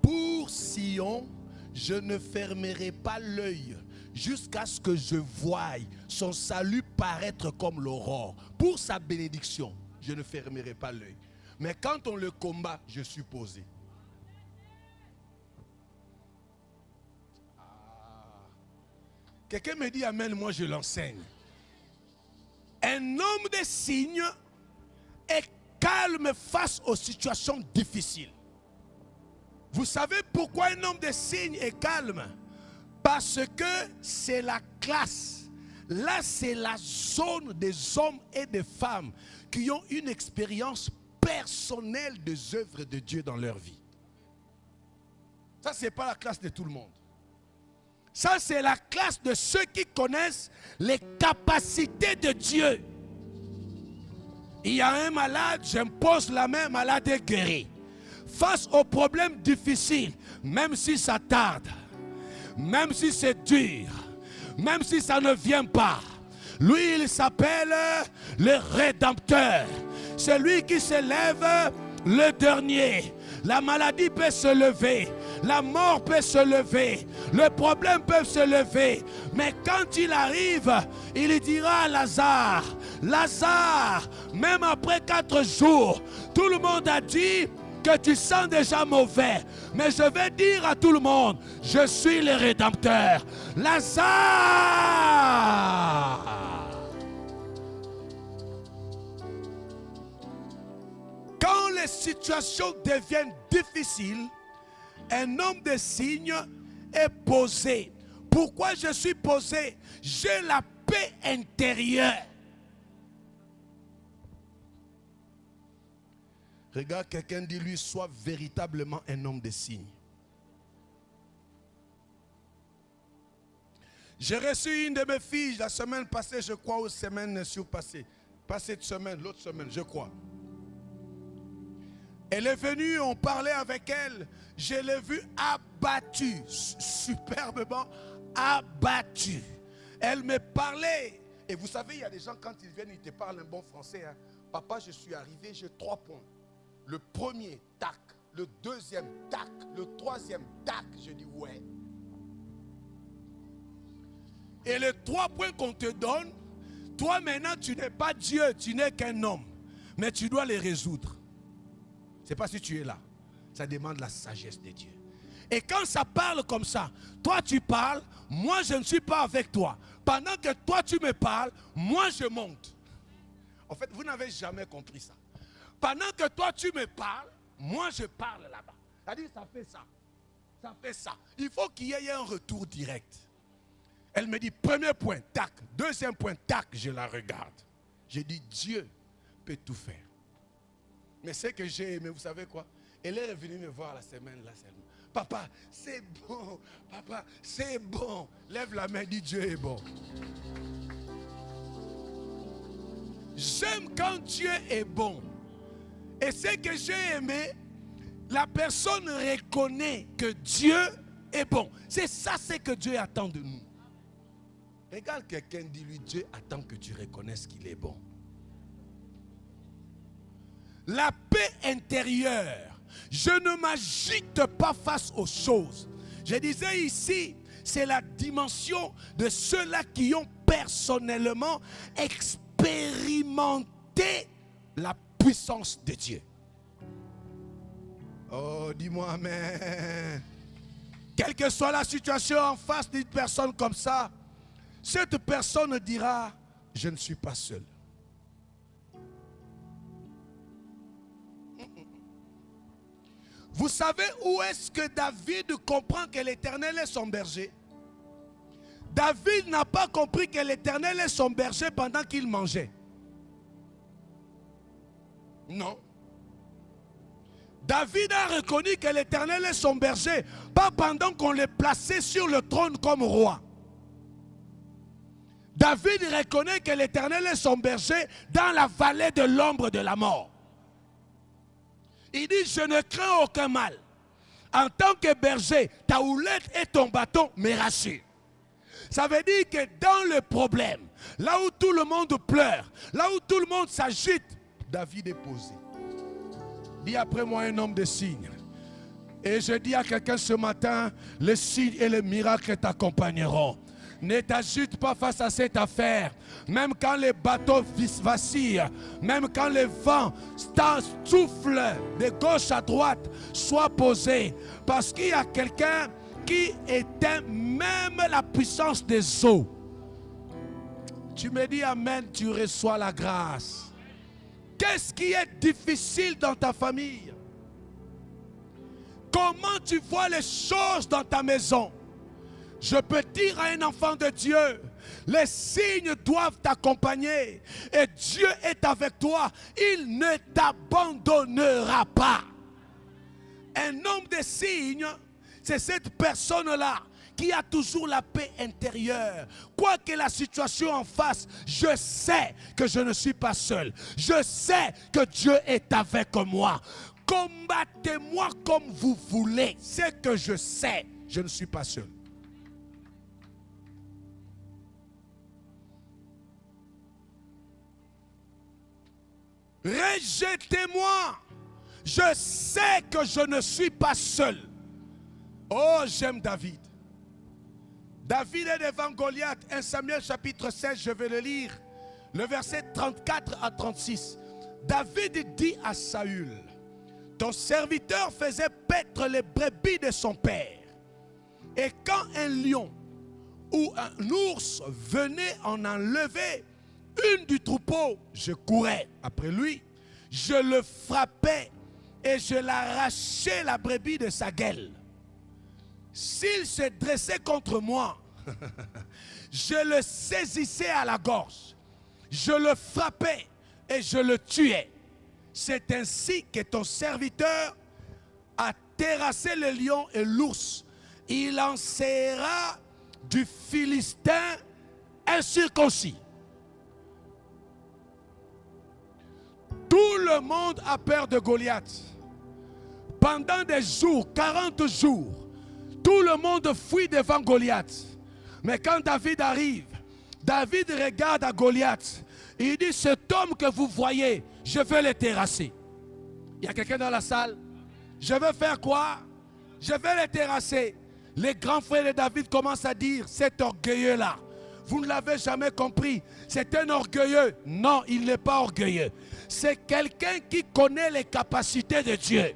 Pour Sion, je ne fermerai pas l'œil jusqu'à ce que je voie son salut paraître comme l'aurore. Pour sa bénédiction, je ne fermerai pas l'œil. Mais quand on le combat, je suis posé. Quelqu'un me dit amen, moi je l'enseigne. Un homme de signes est calme face aux situations difficiles. Vous savez pourquoi un homme de signes est calme? Parce que c'est la classe. Là, c'est la zone des hommes et des femmes qui ont une expérience personnelle des œuvres de Dieu dans leur vie. Ça, ce n'est pas la classe de tout le monde. Ça, c'est la classe de ceux qui connaissent les capacités de Dieu. Il y a un malade, j'impose la main, malade est guéri. Face aux problèmes difficiles, même si ça tarde, même si c'est dur, même si ça ne vient pas, lui, il s'appelle le Rédempteur. C'est lui qui se lève le dernier. La maladie peut se lever, la mort peut se lever, le problème peut se lever. Mais quand il arrive, il dira à Lazare, Lazare, même après 4 jours, tout le monde a dit que tu sens déjà mauvais. Mais je vais dire à tout le monde, je suis le Rédempteur. Lazare! Quand les situations deviennent difficiles, un homme de signe est posé. Pourquoi je suis posé? J'ai la paix intérieure. Regarde quelqu'un, dis-lui, sois véritablement un homme de signe. J'ai reçu une de mes filles la semaine passée, je crois, ou semaine surpassée. Pas cette semaine, l'autre semaine, je crois. Elle est venue, on parlait avec elle. Je l'ai vue abattue, superbement abattue. Elle me parlait. Et vous savez, il y a des gens, quand ils viennent, ils te parlent un bon français. Hein. Papa, je suis arrivé, j'ai 3 points. Le premier, tac. Le deuxième, tac. Le troisième, tac. Je dis, ouais. Et les 3 points qu'on te donne, toi maintenant, tu n'es pas Dieu, tu n'es qu'un homme. Mais tu dois les résoudre. Je ne sais pas si tu es là. Ça demande la sagesse de Dieu. Et quand ça parle comme ça, toi tu parles, moi je ne suis pas avec toi. Pendant que toi tu me parles, moi je monte. En fait, vous n'avez jamais compris ça. Pendant que toi tu me parles, moi je parle là-bas. C'est-à-dire ça fait ça. Ça fait ça. Il faut qu'il y ait un retour direct. Elle me dit, premier point, tac. Deuxième point, tac, je la regarde. Je dis, Dieu peut tout faire. Mais ce que j'ai aimé, vous savez quoi? Elle est revenue me voir la semaine là seulement. Papa, c'est bon. Papa, c'est bon. Lève la main, dis Dieu est bon. J'aime quand Dieu est bon. Et ce que j'ai aimé, la personne reconnaît que Dieu est bon. C'est ça ce que Dieu attend de nous. Regarde quelqu'un, dis-lui, Dieu attend que tu reconnaisses qu'il est bon. La paix intérieure. Je ne m'agite pas face aux choses. Je disais ici, c'est la dimension de ceux-là qui ont personnellement expérimenté la puissance de Dieu. Oh, dis-moi amen. Quelle que soit la situation en face d'une personne comme ça, cette personne dira, je ne suis pas seul. Vous savez où est-ce que David comprend que l'Éternel est son berger? David n'a pas compris que l'Éternel est son berger pendant qu'il mangeait. Non. David a reconnu que l'Éternel est son berger, pas pendant qu'on le plaçait sur le trône comme roi. David reconnaît que l'Éternel est son berger dans la vallée de l'ombre de la mort. Il dit, je ne crains aucun mal. En tant que berger, ta houlette et ton bâton me rassurent. Ça veut dire que dans le problème, là où tout le monde pleure, là où tout le monde s'agite, David est posé. Dis après moi un homme de signe. Et je dis à quelqu'un ce matin, les signes et les miracles t'accompagneront. Ne t'agite pas face à cette affaire. Même quand les bateaux vacillent, même quand les vents soufflent de gauche à droite, sois posé. Parce qu'il y a quelqu'un qui éteint même la puissance des eaux. Tu me dis amen, tu reçois la grâce. Qu'est-ce qui est difficile dans ta famille? Comment tu vois les choses dans ta maison? Je peux dire à un enfant de Dieu, les signes doivent t'accompagner et Dieu est avec toi. Il ne t'abandonnera pas. Un homme de signes, C'est cette personne-là qui a toujours la paix intérieure. Quoi que la situation en face, je sais que je ne suis pas seul. Je sais que Dieu est avec moi. Combattez-moi comme vous voulez. C'est que je sais, je ne suis pas seul. Rejetez-moi. Je sais que je ne suis pas seul. Oh, j'aime David. David est devant Goliath. 1 Samuel chapitre 16, je vais le lire. Le verset 34 à 36. David dit à Saül: ton serviteur faisait paître les brebis de son père. Et quand un lion ou un ours venait en enlever une du troupeau, je courais après lui, je le frappais et je l'arrachais la brebis de sa gueule. S'il se dressait contre moi, je le saisissais à la gorge, je le frappais et je le tuais. C'est ainsi que ton serviteur a terrassé le lion et l'ours. Il en sera du Philistin incirconcis. Tout le monde a peur de Goliath. Pendant des jours, 40 jours, tout le monde fuit devant Goliath. Mais quand David arrive, David regarde à Goliath. Il dit: cet homme que vous voyez, je vais le terrasser. Il y a quelqu'un dans la salle? Je vais faire quoi? Je vais le terrasser. Les grands frères de David commencent à dire: cet orgueilleux-là, vous ne l'avez jamais compris. C'est un orgueilleux. Non, il n'est pas orgueilleux. C'est quelqu'un qui connaît les capacités de Dieu.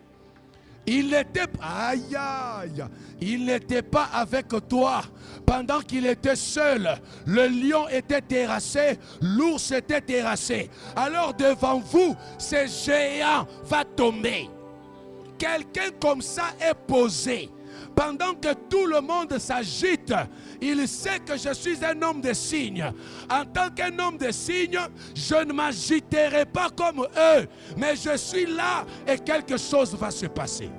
Il n'était pas avec toi pendant qu'il était seul. Le lion était terrassé, l'ours était terrassé. Alors devant vous, ce géant va tomber. Quelqu'un comme ça est posé. Pendant que tout le monde s'agite, il sait que je suis un homme de signe. En tant qu'un homme de signe, je ne m'agiterai pas comme eux. Mais je suis là et quelque chose va se passer.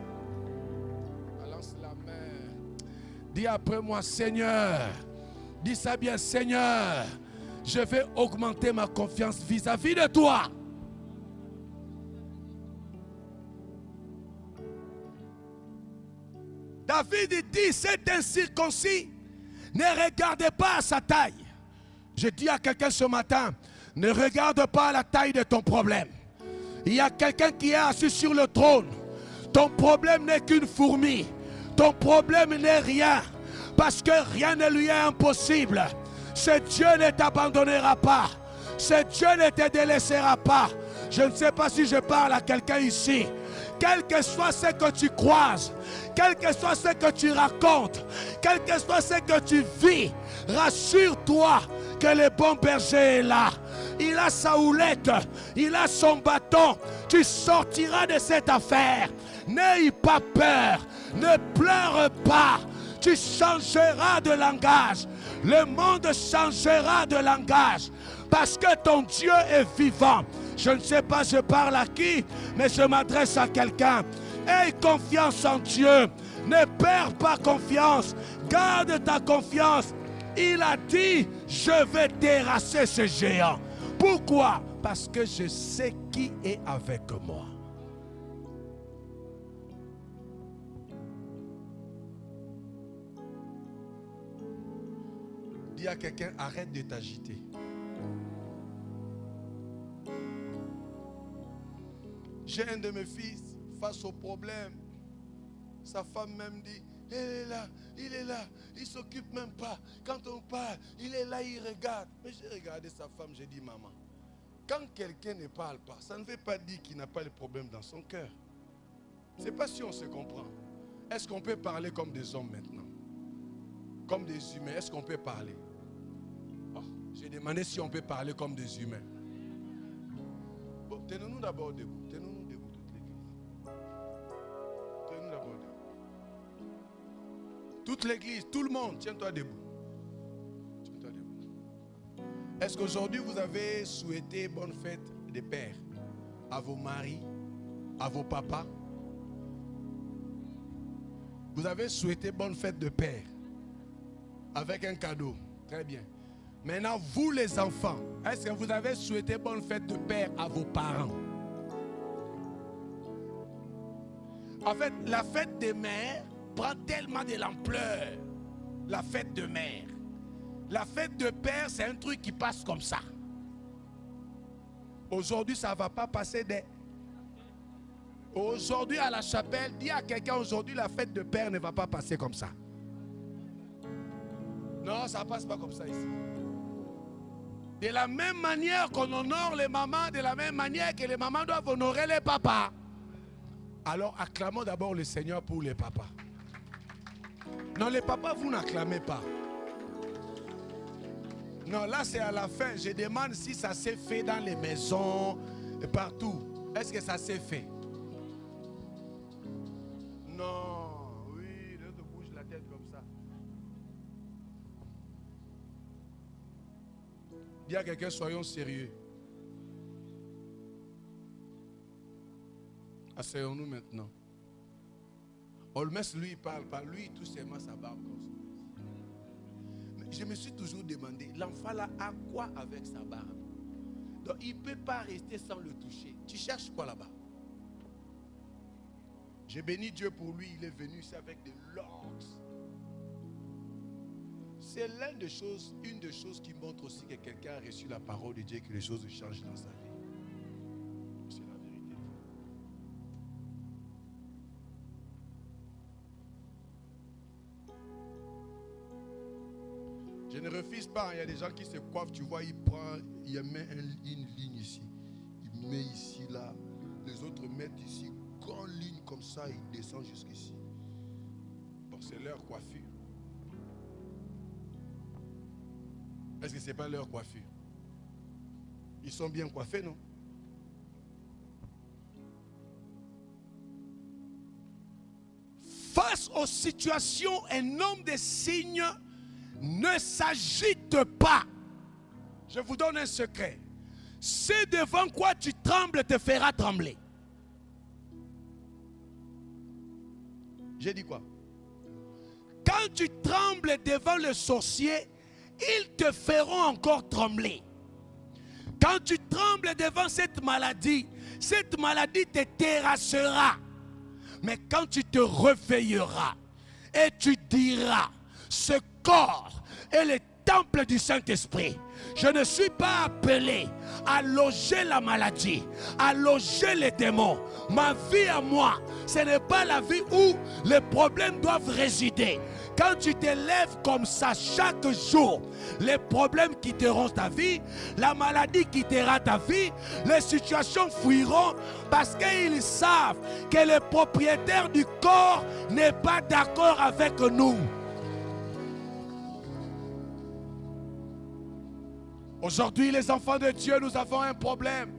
Balance la main. Dis après moi: Seigneur. Dis ça bien: Seigneur, je vais augmenter ma confiance vis-à-vis de toi. David dit: cet incirconcis, ne regardez pas à sa taille. Je dis à quelqu'un ce matin: ne regarde pas à la taille de ton problème. Il y a quelqu'un qui est assis sur le trône. Ton problème n'est qu'une fourmi. Ton problème n'est rien. Parce que rien ne lui est impossible. Ce Dieu ne t'abandonnera pas. Ce Dieu ne te délaissera pas. Je ne sais pas si je parle à quelqu'un ici. Quel que soit ce que tu croises, quel que soit ce que tu racontes, quel que soit ce que tu vis, rassure-toi que le bon berger est là. Il a sa houlette, il a son bâton. Tu sortiras de cette affaire. N'aie pas peur, ne pleure pas. Tu changeras de langage. Le monde changera de langage. Parce que ton Dieu est vivant. Je ne sais pas je parle à qui, mais je m'adresse à quelqu'un. Aie confiance en Dieu. Ne perds pas confiance. Garde ta confiance. Il a dit: je vais terrasser ce géant. Pourquoi? Parce que je sais qui est avec moi. Dis à quelqu'un: arrête de t'agiter. J'ai un de mes fils face au problème. Sa femme même dit: il est là, il ne s'occupe même pas. Quand on parle, il est là, il regarde. Mais j'ai regardé sa femme, j'ai dit: maman, quand quelqu'un ne parle pas, ça ne veut pas dire qu'il n'a pas le problème dans son cœur. Je ne sais pas si on se comprend. Est-ce qu'on peut parler comme des hommes maintenant? Comme des humains, est-ce qu'on peut parler? Oh, j'ai demandé si on peut parler comme des humains. Bon, tenons-nous d'abord debout. Tenons-nous debout, toute l'église. Tenons-nous d'abord debout. Toute l'église, tout le monde, tiens-toi debout. Tiens-toi debout. Est-ce qu'aujourd'hui vous avez souhaité bonne fête des pères à vos maris, à vos papas? Vous avez souhaité bonne fête de Père avec un cadeau. Très bien. Maintenant, vous les enfants, est-ce que vous avez souhaité bonne fête de Père à vos parents? En fait, la fête des mères prend tellement de l'ampleur. La fête de mère. La fête de Père, c'est un truc qui passe comme ça. Aujourd'hui, ça ne va pas passer des... Aujourd'hui, à la chapelle, dis à quelqu'un, aujourd'hui, la fête de Père ne va pas passer comme ça. Non, ça ne passe pas comme ça ici. De la même manière qu'on honore les mamans, de la même manière que les mamans doivent honorer les papas. Alors acclamons d'abord le Seigneur pour les papas. Non, les papas, vous n'acclamez pas. Non, là c'est à la fin. Je demande si ça s'est fait dans les maisons et partout. Est-ce que ça s'est fait? Non, oui, l'autre bouge la tête comme ça. Dis à quelqu'un, soyons sérieux. Asseyons-nous maintenant. Olmes, lui, il parle pas. Lui, tout simplement, sa barbe comme ça. Mais je me suis toujours demandé, l'enfant là a quoi avec sa barbe? Donc, il ne peut pas rester sans le toucher. Tu cherches quoi là-bas? J'ai béni Dieu pour lui. Il est venu ici avec des locks. C'est une des choses qui montre aussi que quelqu'un a reçu la parole de Dieu et que les choses changent dans sa vie. C'est la vérité. Je ne refuse pas. Il y a des gens qui se coiffent, tu vois, il met une ligne ici. Il met ici, là. Les autres mettent ici, grande ligne comme ça, il descend jusqu'ici. Bon, c'est leur coiffure. Est-ce que ce n'est pas leur coiffure? Ils sont bien coiffés, non? Face aux situations, un homme de signe ne s'agite pas. Je vous donne un secret. C'est devant quoi tu trembles te fera trembler. J'ai dit quoi? Quand tu trembles devant le sorcier, ils te feront encore trembler. Quand tu trembles devant cette maladie te terrassera. Mais quand tu te réveilleras et tu diras, ce corps est le temple du Saint-Esprit. Je ne suis pas appelé à loger la maladie, à loger les démons. Ma vie à moi, ce n'est pas la vie où les problèmes doivent résider. Quand tu te lèves comme ça chaque jour, les problèmes quitteront ta vie, la maladie quittera ta vie, les situations fuiront parce qu'ils savent que le propriétaire du corps n'est pas d'accord avec nous. Aujourd'hui, les enfants de Dieu, nous avons un problème.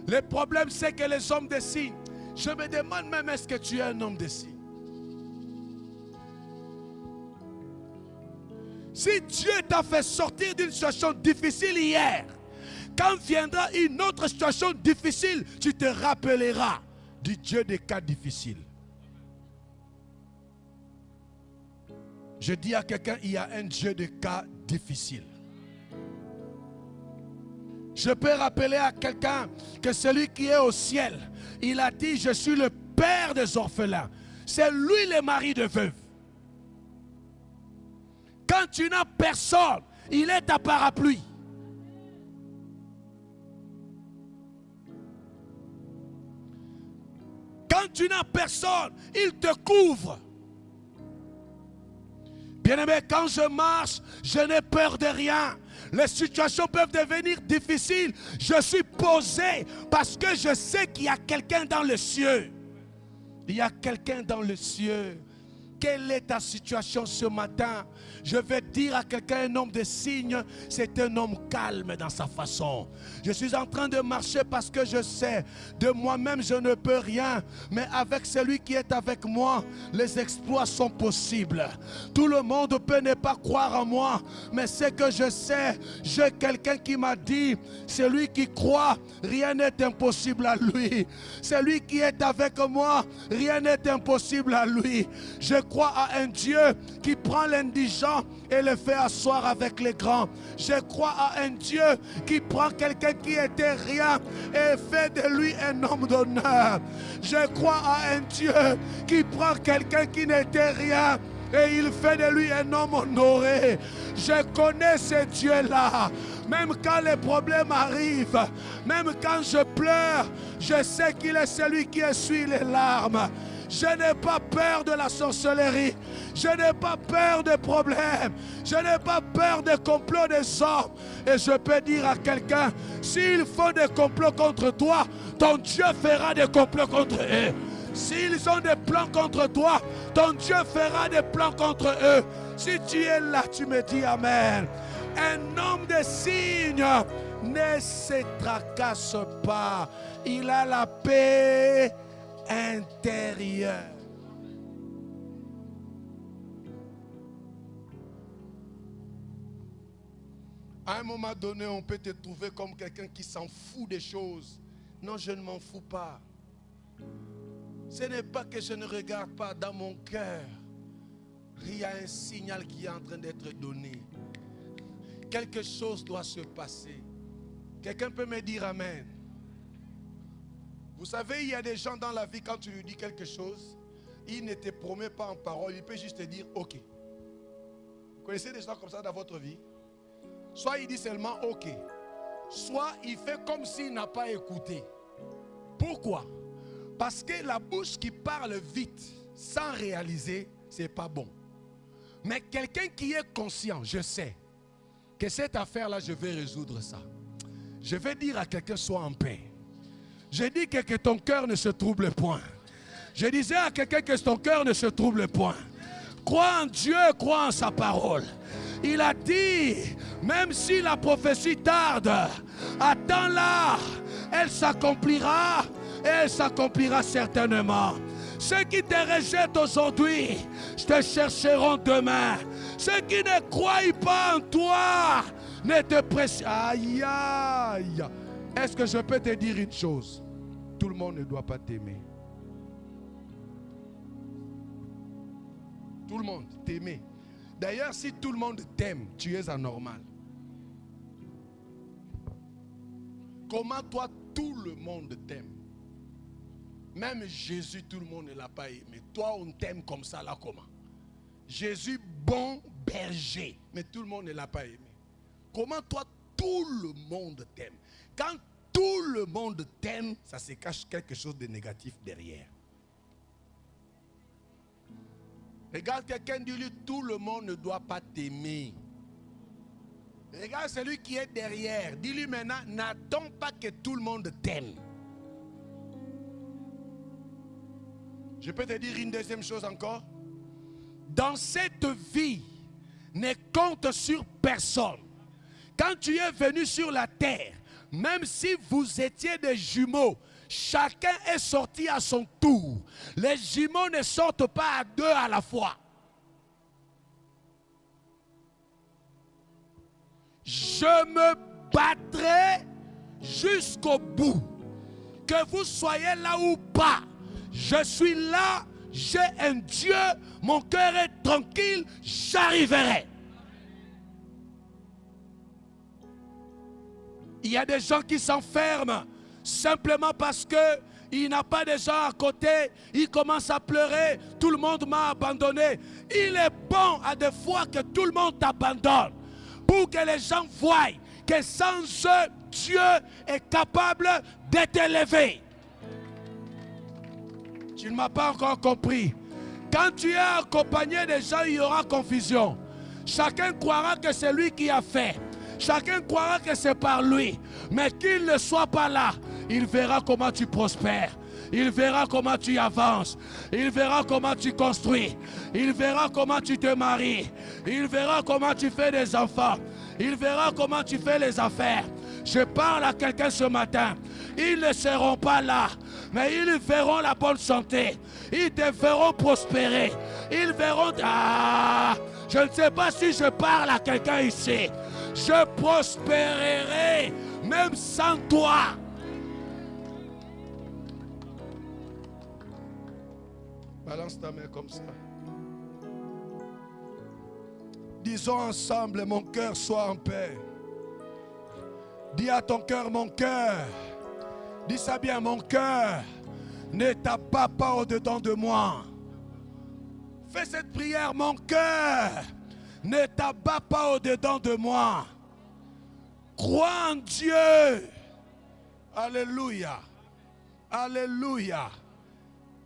Le problème, c'est que les hommes de signes, je me demande même, est-ce que tu es un homme de signes? Si Dieu t'a fait sortir d'une situation difficile hier, quand viendra une autre situation difficile, tu te rappelleras du Dieu des cas difficiles. Je dis à quelqu'un, il y a un Dieu de cas difficiles. Je peux rappeler à quelqu'un que celui qui est au ciel, il a dit, je suis le père des orphelins. C'est lui le mari de veuve. Quand tu n'as personne, il est ta parapluie. Quand tu n'as personne, il te couvre. Bien-aimé, quand je marche, je n'ai peur de rien. Les situations peuvent devenir difficiles. Je suis posé parce que je sais qu'il y a quelqu'un dans le ciel. Il y a quelqu'un dans le ciel. Quelle est ta situation ce matin? Je vais dire à quelqu'un, un homme de signe, c'est un homme calme dans sa façon. Je suis en train de marcher parce que je sais, de moi-même je ne peux rien. Mais avec celui qui est avec moi, les exploits sont possibles. Tout le monde peut ne pas croire en moi. Mais ce que je sais, j'ai quelqu'un qui m'a dit, celui qui croit, rien n'est impossible à lui. Celui qui est avec moi, rien n'est impossible à lui. Je crois à un Dieu qui prend l'indigent et le fait asseoir avec les grands. Je crois à un Dieu qui prend quelqu'un qui était rien et fait de lui un homme d'honneur. Je crois à un Dieu qui prend quelqu'un qui n'était rien et il fait de lui un homme honoré. Je connais ce Dieu-là. Même quand les problèmes arrivent, même quand je pleure, je sais qu'il est celui qui essuie les larmes. Je n'ai pas peur de la sorcellerie. Je n'ai pas peur des problèmes. Je n'ai pas peur des complots des hommes. Et je peux dire à quelqu'un, s'ils font des complots contre toi, ton Dieu fera des complots contre eux. S'ils ont des plans contre toi, ton Dieu fera des plans contre eux. Si tu es là, tu me dis Amen. Un homme de signes ne se tracasse pas. Il a la paix intérieure. À un moment donné, on peut te trouver comme quelqu'un qui s'en fout des choses. Non, je ne m'en fous pas. Ce n'est pas que je ne regarde pas dans mon cœur. Il y a un signal qui est en train d'être donné. Quelque chose doit se passer. Quelqu'un peut me dire Amen. Vous savez, il y a des gens dans la vie, quand tu lui dis quelque chose, il ne te promet pas en parole, il peut juste te dire OK. Vous connaissez des gens comme ça dans votre vie? Soit il dit seulement OK, soit il fait comme s'il n'a pas écouté. Pourquoi? Parce que la bouche qui parle vite sans réaliser, ce n'est pas bon. Mais quelqu'un qui est conscient, je sais que cette affaire-là, je vais résoudre ça. Je vais dire à quelqu'un, sois en paix. Je dis que ton cœur ne se trouble point. Je disais à quelqu'un que ton cœur ne se trouble point. Crois en Dieu, crois en sa parole. Il a dit, même si la prophétie tarde, attends-la, elle s'accomplira et elle s'accomplira certainement. Ceux qui te rejettent aujourd'hui, te chercheront demain. Ceux qui ne croient pas en toi, ne te pressent. Aïe, aïe. Est-ce que je peux te dire une chose? Tout le monde ne doit pas t'aimer. Tout le monde t'aimer. D'ailleurs, si tout le monde t'aime, tu es anormal. Comment toi, tout le monde t'aime? Même Jésus, tout le monde ne l'a pas aimé. Toi, on t'aime comme ça, là, comment? Jésus, bon berger, mais tout le monde ne l'a pas aimé. Comment toi, tout le monde t'aime? Quand tout le monde t'aime, ça se cache quelque chose de négatif derrière. Regarde quelqu'un, dis-lui, tout le monde ne doit pas t'aimer. Regarde celui qui est derrière. Dis-lui maintenant, n'attends pas que tout le monde t'aime. Je peux te dire une deuxième chose encore. Dans cette vie, ne compte sur personne. Quand tu es venu sur la terre, même si vous étiez des jumeaux, chacun est sorti à son tour. Les jumeaux ne sortent pas à deux à la fois. Je me battrai jusqu'au bout. Que vous soyez là ou pas, je suis là, j'ai un Dieu, mon cœur est tranquille, j'arriverai. Il y a des gens qui s'enferment simplement parce qu'il n'a pas de gens à côté. Il commence à pleurer. Tout le monde m'a abandonné. Il est bon à des fois que tout le monde t'abandonne. Pour que les gens voient que sans eux, Dieu est capable de t'élever. Tu ne m'as pas encore compris. Quand tu es accompagné des gens, il y aura confusion. Chacun croira que c'est lui qui a fait. Chacun croira que c'est par lui. Mais qu'il ne soit pas là, il verra comment tu prospères. Il verra comment tu avances. Il verra comment tu construis. Il verra comment tu te maries. Il verra comment tu fais des enfants. Il verra comment tu fais les affaires. Je parle à quelqu'un ce matin. Ils ne seront pas là, mais ils verront la bonne santé. Ils te verront prospérer. Ils verront... Ah, je ne sais pas si je parle à quelqu'un ici. Je prospérerai même sans toi. Balance ta main comme ça. Disons ensemble, mon cœur soit en paix. Dis à ton cœur, mon cœur. Dis ça bien, mon cœur ne t'abat pas au-dedans de moi. Fais cette prière, mon cœur ne t'abat pas au-dedans de moi. Crois en Dieu. Alléluia. Alléluia.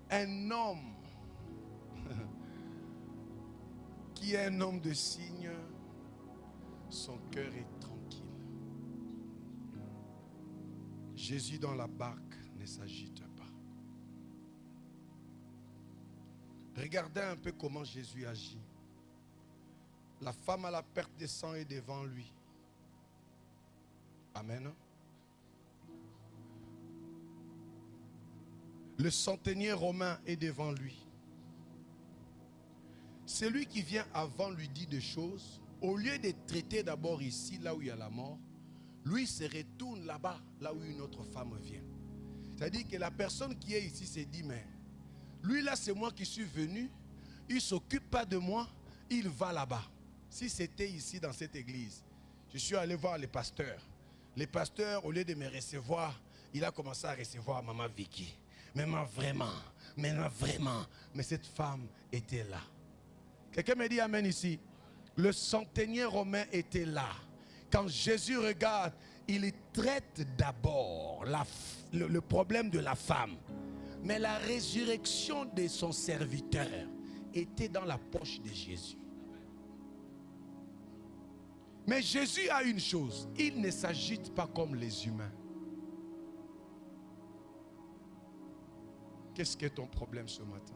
Un homme qui est un homme de signe, son cœur est tranquille. Jésus dans la barque ne s'agite pas. Regardez un peu comment Jésus agit. La femme à la perte de sang est devant lui. Amen. Le centenier romain est devant lui. Celui qui vient avant lui dit des choses. Au lieu de traiter d'abord ici, là où il y a la mort, lui se retourne là-bas, là où une autre femme vient. C'est-à-dire que la personne qui est ici s'est dit, mais lui là c'est moi qui suis venu, il ne s'occupe pas de moi, il va là-bas. Si c'était ici dans cette église, je suis allé voir les pasteurs. Les pasteurs, au lieu de me recevoir, il a commencé à recevoir Maman Vicky. Mais vraiment, mais cette femme était là. Quelqu'un me dit amen ici. Le centenier romain était là. Quand Jésus regarde, il traite d'abord le problème de la femme. Mais la résurrection de son serviteur était dans la poche de Jésus. Mais Jésus a une chose, il ne s'agite pas comme les humains. Qu'est-ce que ton problème ce matin?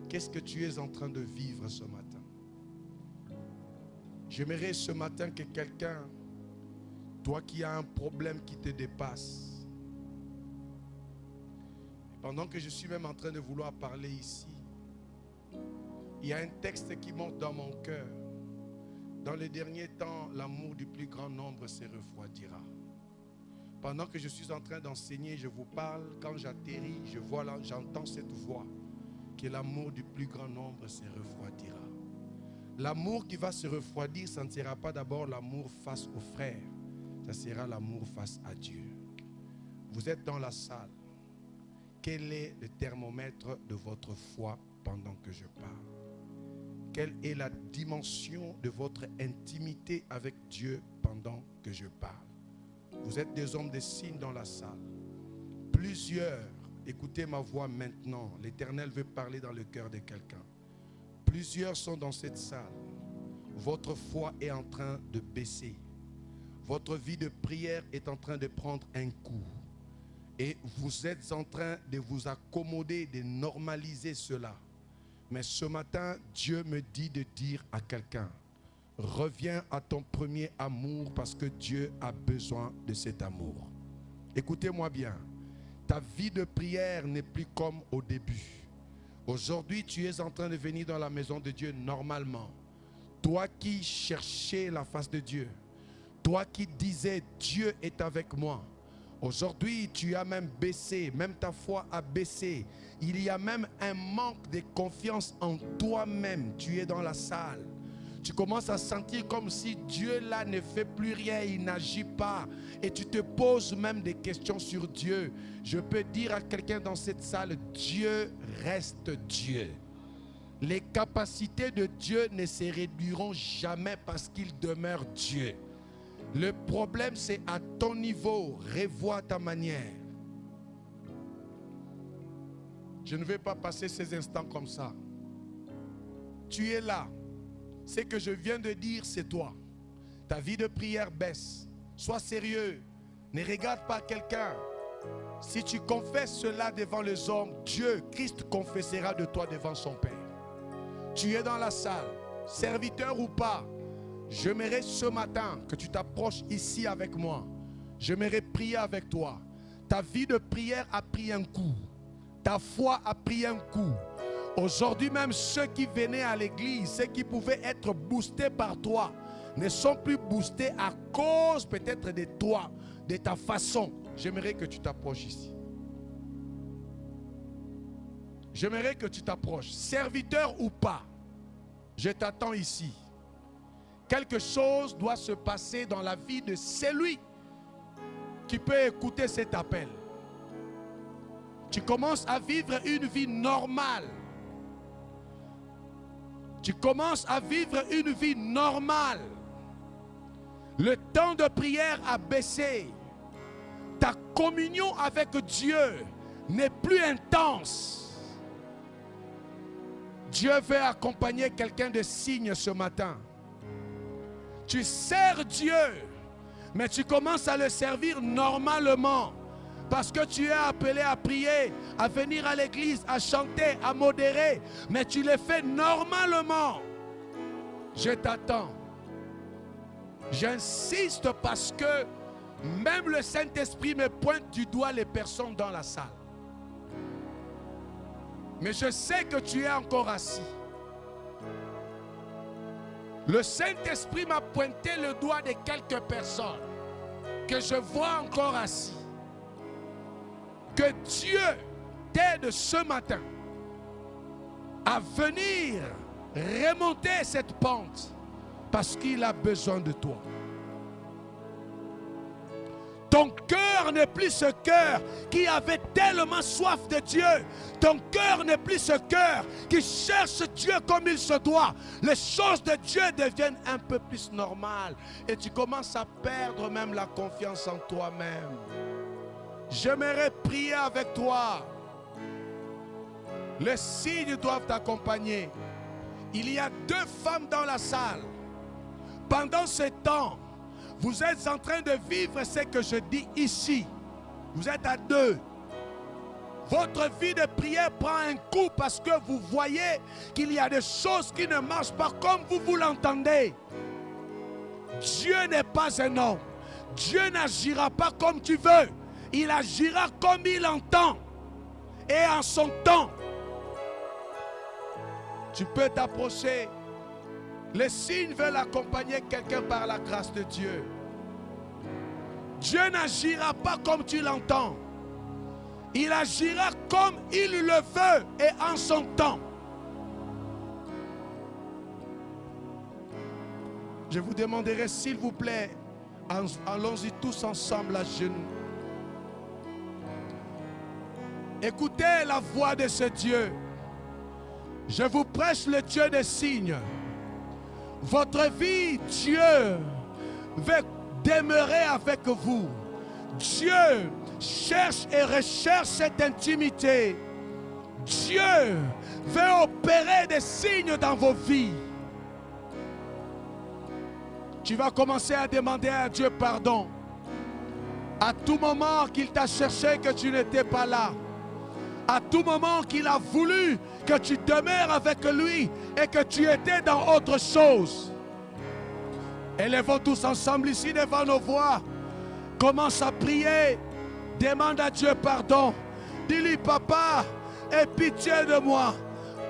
Qu'est-ce que tu es en train de vivre ce matin? J'aimerais ce matin que quelqu'un, toi qui as un problème qui te dépasse, pendant que je suis même en train de vouloir parler ici, il y a un texte qui monte dans mon cœur. Dans les derniers temps, l'amour du plus grand nombre se refroidira. Pendant que je suis en train d'enseigner, je vous parle, quand j'atterris, j'entends cette voix, que l'amour du plus grand nombre se refroidira. L'amour qui va se refroidir, ça ne sera pas d'abord l'amour face aux frères, ça sera l'amour face à Dieu. Vous êtes dans la salle. Quel est le thermomètre de votre foi pendant que je parle? Quelle est la dimension de votre intimité avec Dieu pendant que je parle? Vous êtes des hommes de signes dans la salle. Plusieurs, écoutez ma voix maintenant. L'Éternel veut parler dans le cœur de quelqu'un. Plusieurs sont dans cette salle. Votre foi est en train de baisser. Votre vie de prière est en train de prendre un coup. Et vous êtes en train de vous accommoder, de normaliser cela. Mais ce matin, Dieu me dit de dire à quelqu'un, reviens à ton premier amour parce que Dieu a besoin de cet amour. Écoutez-moi bien, ta vie de prière n'est plus comme au début. Aujourd'hui, tu es en train de venir dans la maison de Dieu normalement. Toi qui cherchais la face de Dieu, toi qui disais Dieu est avec moi. Aujourd'hui, tu as même baissé, même ta foi a baissé. Il y a même un manque de confiance en toi-même. Tu es dans la salle. Tu commences à sentir comme si Dieu là ne fait plus rien, il n'agit pas. Et tu te poses même des questions sur Dieu. Je peux dire à quelqu'un dans cette salle, Dieu reste Dieu. Les capacités de Dieu ne se réduiront jamais parce qu'il demeure Dieu. Le problème, c'est à ton niveau, revois ta manière. Je ne vais pas passer ces instants comme ça. Tu es là. Ce que je viens de dire, c'est toi. Ta vie de prière baisse. Sois sérieux. Ne regarde pas quelqu'un. Si tu confesses cela devant les hommes, Dieu, Christ confessera de toi devant son Père. Tu es dans la salle, serviteur ou pas. J'aimerais ce matin que tu t'approches ici avec moi. J'aimerais prier avec toi. Ta vie de prière a pris un coup. Ta foi a pris un coup. Aujourd'hui même, ceux qui venaient à l'église, ceux qui pouvaient être boostés par toi, ne sont plus boostés à cause peut-être de toi, de ta façon. J'aimerais que tu t'approches ici. J'aimerais que tu t'approches, serviteur ou pas. Je t'attends ici. Quelque chose doit se passer dans la vie de celui qui peut écouter cet appel. Tu commences à vivre une vie normale. Tu commences à vivre une vie normale. Le temps de prière a baissé. Ta communion avec Dieu n'est plus intense. Dieu veut accompagner quelqu'un de signe ce matin. Tu sers Dieu, mais tu commences à le servir normalement. Parce que tu es appelé à prier, à venir à l'église, à chanter, à modérer. Mais tu le fais normalement. Je t'attends. J'insiste parce que même le Saint-Esprit me pointe du doigt les personnes dans la salle. Mais je sais que tu es encore assis. Le Saint-Esprit m'a pointé le doigt de quelques personnes que je vois encore assis. Que Dieu t'aide ce matin à venir remonter cette pente parce qu'il a besoin de toi. Ton cœur n'est plus ce cœur qui avait tellement soif de Dieu. Ton cœur n'est plus ce cœur qui cherche Dieu comme il se doit. Les choses de Dieu deviennent un peu plus normales. Et tu commences à perdre même la confiance en toi-même. J'aimerais prier avec toi. Les signes doivent t'accompagner. Il y a 2 femmes dans la salle. Pendant ce temps, vous êtes en train de vivre ce que je dis ici. Vous êtes à 2. Votre vie de prière prend un coup parce que vous voyez qu'il y a des choses qui ne marchent pas comme vous l'entendez. Dieu n'est pas un homme. Dieu n'agira pas comme tu veux. Il agira comme il entend. Et en son temps. Tu peux t'approcher. Les signes veulent accompagner quelqu'un par la grâce de Dieu. Dieu n'agira pas comme tu l'entends. Il agira comme il le veut et en son temps. Je vous demanderai s'il vous plaît, allons-y tous ensemble à genoux. Écoutez la voix de ce Dieu. Je vous prêche le Dieu des signes. Votre vie, Dieu veut demeurer avec vous. Dieu cherche et recherche cette intimité. Dieu veut opérer des signes dans vos vies. Tu vas commencer à demander à Dieu pardon. À tout moment qu'il t'a cherché que tu n'étais pas là. À tout moment qu'il a voulu que tu demeures avec lui et que tu étais dans autre chose. Élevons tous ensemble ici devant nos voix. Commence à prier. Demande à Dieu pardon. Dis-lui, papa, aie pitié de moi.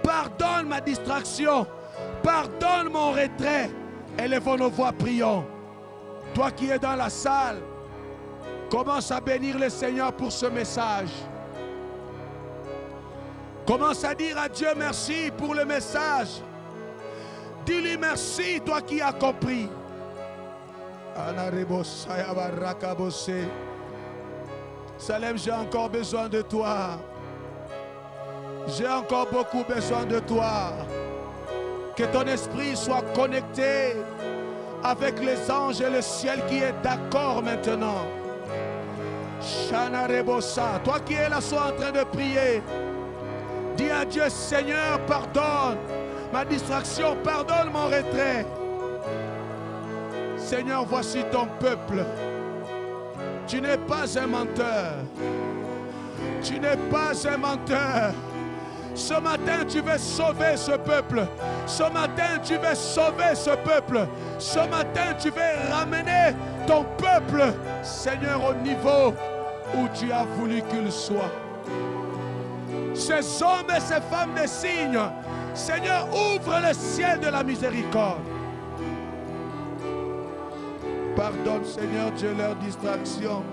Pardonne ma distraction. Pardonne mon retrait. Élevons nos voix, prions. Toi qui es dans la salle, commence à bénir le Seigneur pour ce message. Commence à dire à Dieu merci pour le message. Dis-lui merci, toi qui as compris. Salem, j'ai encore besoin de toi. J'ai encore beaucoup besoin de toi. Que ton esprit soit connecté avec les anges et le ciel qui est d'accord maintenant. Shana Rebosa, toi qui es là, sois en train de prier. Dis à Dieu, Seigneur, pardonne ma distraction, pardonne mon retrait. Seigneur, voici ton peuple. Tu n'es pas un menteur. Tu n'es pas un menteur. Ce matin, tu veux sauver ce peuple. Ce matin, tu veux sauver ce peuple. Ce matin, tu veux ramener ton peuple, Seigneur, au niveau où tu as voulu qu'il soit. Ces hommes et ces femmes de signes, Seigneur, ouvre le ciel de la miséricorde. Pardonne, Seigneur Dieu, leur distraction.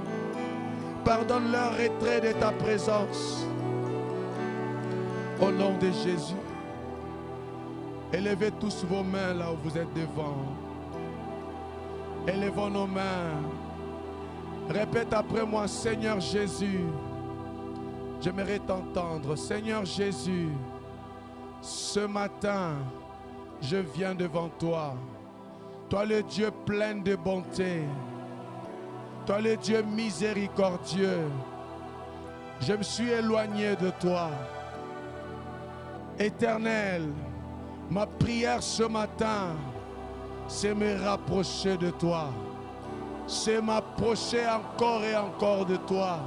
Pardonne leur retrait de ta présence. Au nom de Jésus. Élevez tous vos mains là où vous êtes devant. Élevons nos mains. Répète après moi, Seigneur Jésus. J'aimerais t'entendre. Seigneur Jésus, ce matin, je viens devant toi. Toi le Dieu plein de bonté. Toi le Dieu miséricordieux. Je me suis éloigné de toi. Éternel, ma prière ce matin, c'est me rapprocher de toi. C'est m'approcher encore et encore de toi.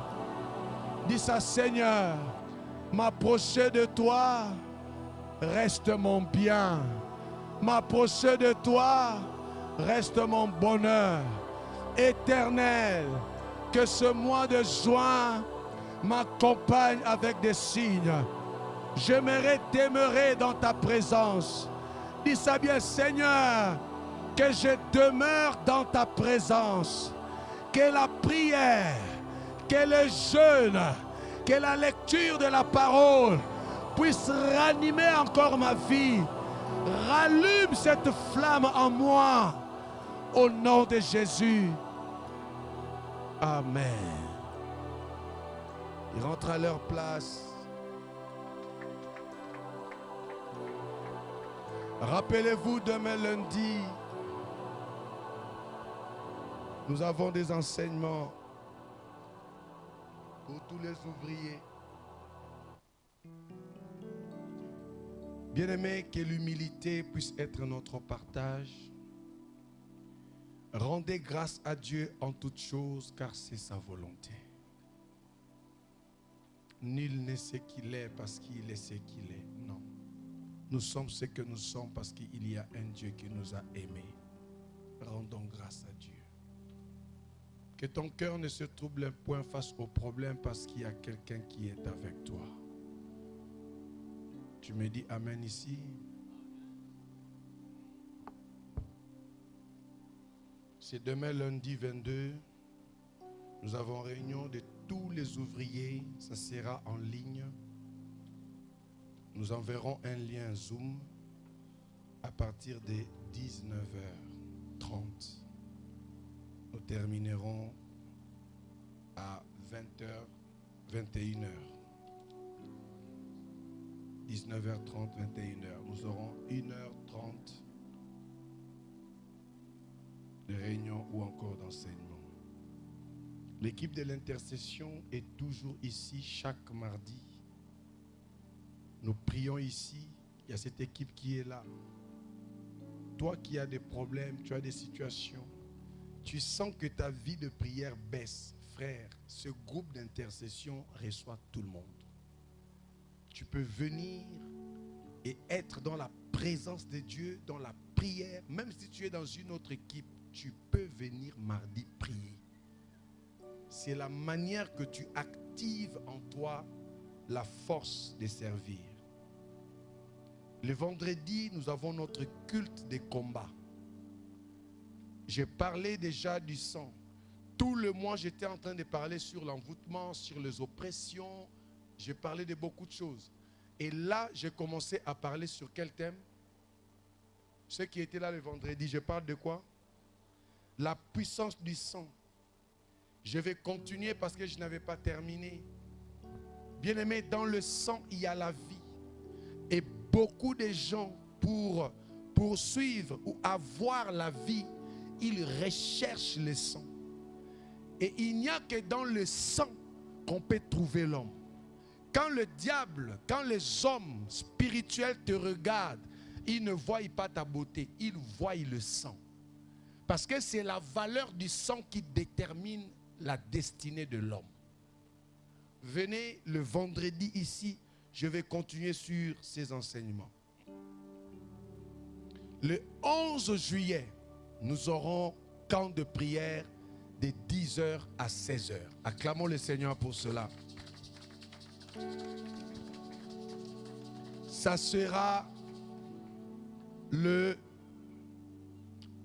Dis ça, Seigneur, m'approcher de toi reste mon bien. M'approcher de toi reste mon bonheur. Éternel, que ce mois de juin m'accompagne avec des signes. J'aimerais demeurer dans ta présence. Dis ça bien, Seigneur, que je demeure dans ta présence. Que la prière, que le jeûne, que la lecture de la parole puisse ranimer encore ma vie. Rallume cette flamme en moi. Au nom de Jésus. Amen. Ils rentrent à leur place. Rappelez-vous, demain lundi, nous avons des enseignements pour tous les ouvriers. Bien-aimés, que l'humilité puisse être notre partage. Rendez grâce à Dieu en toutes choses, car c'est sa volonté. Nul n'est ce qu'il est parce qu'il est ce qu'il est. Non. Nous sommes ce que nous sommes parce qu'il y a un Dieu qui nous a aimés. Rendons grâce à Dieu. Que ton cœur ne se trouble un point face au problème parce qu'il y a quelqu'un qui est avec toi. Tu me dis Amen ici. C'est demain lundi 22. Nous avons réunion de tous les ouvriers. Ça sera en ligne. Nous enverrons un lien Zoom à partir de 19h30. Nous terminerons à 20h, 21h. 19h30, 21h. Nous aurons 1h30 de réunion ou encore d'enseignement. L'équipe de l'intercession est toujours ici chaque mardi. Nous prions ici. Il y a cette équipe qui est là. Toi qui as des problèmes, tu as des situations, tu sens que ta vie de prière baisse. Frère, ce groupe d'intercession reçoit tout le monde. Tu peux venir et être dans la présence de Dieu, dans la prière. Même si tu es dans une autre équipe, tu peux venir mardi prier. C'est la manière que tu actives en toi la force de servir. Le vendredi, nous avons notre culte des combats. J'ai parlé déjà du sang. Tout le mois, j'étais en train de parler sur l'envoûtement, sur les oppressions. J'ai parlé de beaucoup de choses. Et là, j'ai commencé à parler sur quel thème? Ceux qui étaient là le vendredi, je parle de quoi? La puissance du sang. Je vais continuer parce que je n'avais pas terminé. Bien-aimés, dans le sang, il y a la vie. Et beaucoup de gens, pour poursuivre ou avoir la vie, ils recherchent le sang. Et il n'y a que dans le sang qu'on peut trouver l'homme. Quand le diable, quand les hommes spirituels te regardent, ils ne voient pas ta beauté, ils voient le sang. Parce que c'est la valeur du sang qui détermine la destinée de l'homme. Venez le vendredi ici, je vais continuer sur ces enseignements. Le 11 juillet, nous aurons camp de prière de 10h à 16h. Acclamons le Seigneur pour cela. Ça sera le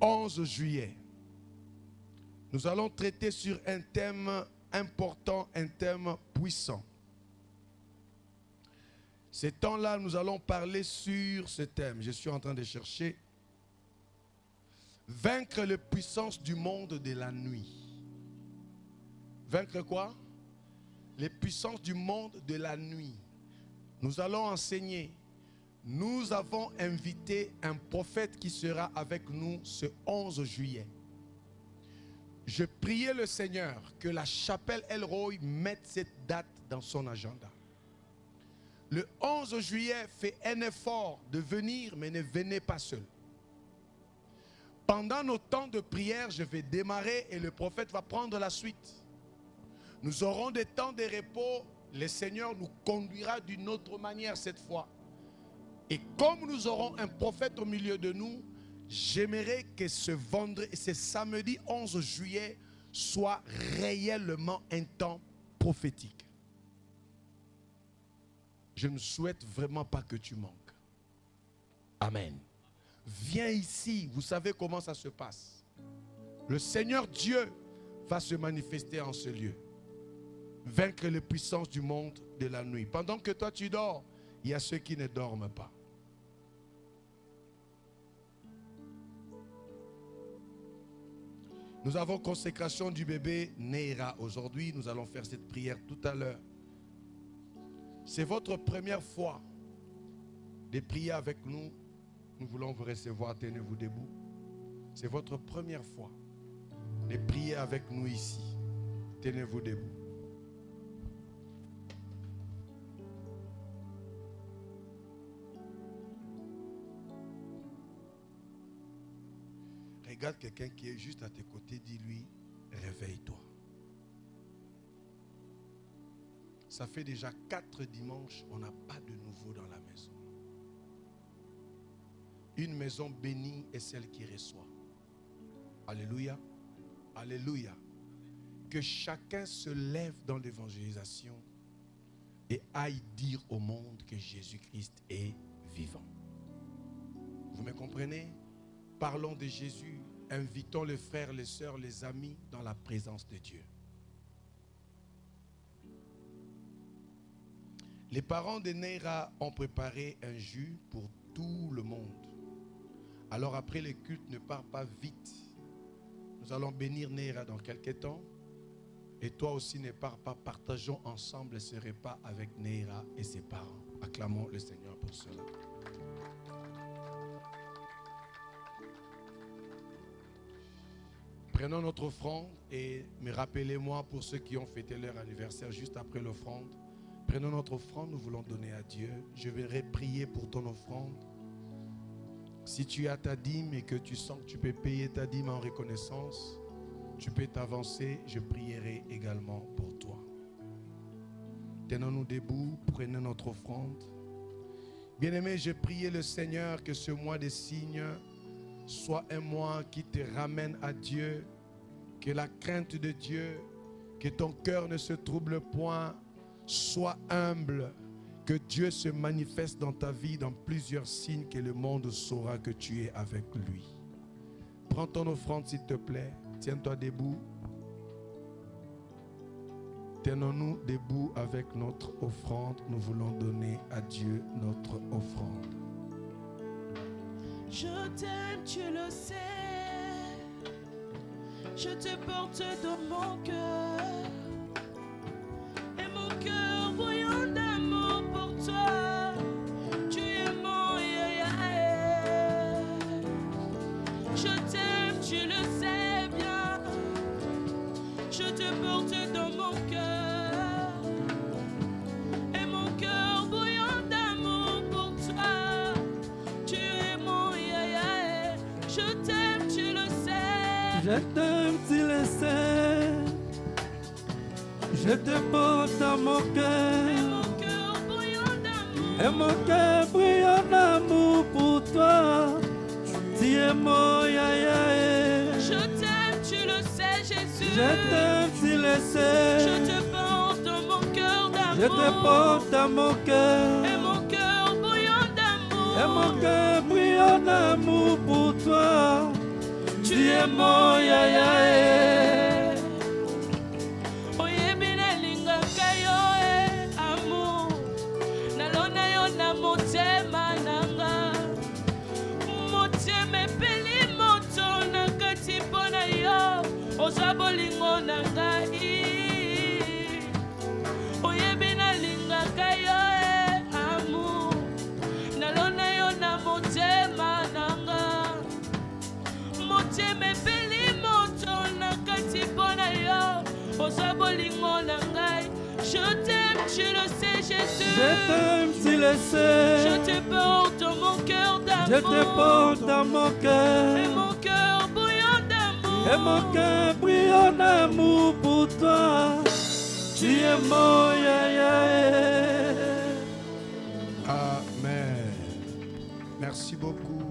11 juillet. Nous allons traiter sur un thème important, un thème puissant. Ces temps-là, nous allons parler sur ce thème. Je suis en train de chercher. Vaincre les puissances du monde de la nuit. Vaincre quoi? Les puissances du monde de la nuit. Nous allons enseigner. Nous avons invité un prophète qui sera avec nous ce 11 juillet. Je priais le Seigneur que la chapelle El Roi mette cette date dans son agenda. Le 11 juillet, fait un effort de venir, mais ne venez pas seul. Pendant nos temps de prière, je vais démarrer et le prophète va prendre la suite. Nous aurons des temps de repos. Le Seigneur nous conduira d'une autre manière cette fois. Et comme nous aurons un prophète au milieu de nous, j'aimerais que ce samedi 11 juillet soit réellement un temps prophétique. Je ne souhaite vraiment pas que tu manques. Amen. Viens ici, vous savez comment ça se passe. Le Seigneur Dieu va se manifester en ce lieu. Vaincre les puissances du monde de la nuit. Pendant que toi tu dors, il y a ceux qui ne dorment pas. Nous avons consécration du bébé Neira aujourd'hui. Nous allons faire cette prière tout à l'heure. C'est votre première fois de prier avec nous. Nous voulons vous recevoir. Tenez-vous debout. C'est votre première fois de prier avec nous ici. Tenez-vous debout. Regarde quelqu'un qui est juste à tes côtés, dis-lui, réveille-toi. Ça fait déjà 4 dimanches, on n'a pas de nouveau dans la maison. Une maison bénie est celle qui reçoit. Alléluia. Alléluia. Que chacun se lève dans l'évangélisation et aille dire au monde que Jésus-Christ est vivant. Vous me comprenez? Parlons de Jésus, invitons les frères, les sœurs, les amis dans la présence de Dieu. Les parents de Neira ont préparé un jus pour tout le monde. Alors après le culte, ne pars pas vite. Nous allons bénir Neira dans quelques temps. Et toi aussi ne pars pas, partageons ensemble ce repas avec Neira et ses parents. Acclamons le Seigneur pour cela. Prenons notre offrande et me rappelez-moi pour ceux qui ont fêté leur anniversaire juste après l'offrande. Prenons notre offrande, nous voulons donner à Dieu. Je vais prier pour ton offrande. Si tu as ta dîme et que tu sens que tu peux payer ta dîme en reconnaissance, tu peux t'avancer, je prierai également pour toi. Tenons-nous debout, prenons notre offrande. Bien-aimé, je prie le Seigneur que ce mois des signes soit un mois qui te ramène à Dieu, que la crainte de Dieu, que ton cœur ne se trouble point, sois humble, que Dieu se manifeste dans ta vie dans plusieurs signes que le monde saura que tu es avec lui. Prends ton offrande s'il te plaît, tiens-toi debout. Tenons-nous debout avec notre offrande, nous voulons donner à Dieu notre offrande. Je t'aime, tu le sais. Je te porte dans mon cœur. Et mon cœur bouillant d'amour pour toi. Tu es mon yaya. Je t'aime, tu le sais bien. Je te porte dans mon cœur. Et mon cœur bouillant d'amour pour toi. Tu es mon yaya. Je t'aime, tu le sais. Je t'aime, tu le sais. Je te porte dans mon cœur. Et mon cœur bouillant d'amour. Et mon cœur brillant d'amour pour toi. Tu es mon yaya. Je t'aime, tu le sais, Jésus. Je t'aime, tu le sais. Je te porte dans mon cœur d'amour. Je te porte dans mon cœur. Et mon cœur bouillant d'amour. Et mon cœur brillant d'amour pour toi. Tu es mon yaya. Oye bina linga kayo amour. Nalona yo nasepeli moto na kati mpona yo oza bolingo na ngai. Je t'aime, tu le sais, Jésus. Je t'aime, tu le sais. Je te porte dans mon cœur d'amour. Je te porte dans mon cœur. Et mon cœur bouillant d'amour. Et mon cœur bouillant d'amour pour toi. Tu es mon yaya. Amen. Merci beaucoup.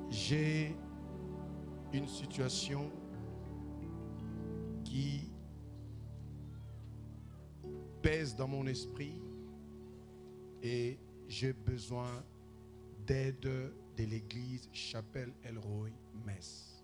J'ai une situation qui pèse dans mon esprit et j'ai besoin d'aide de l'église Chapelle El Roi Metz.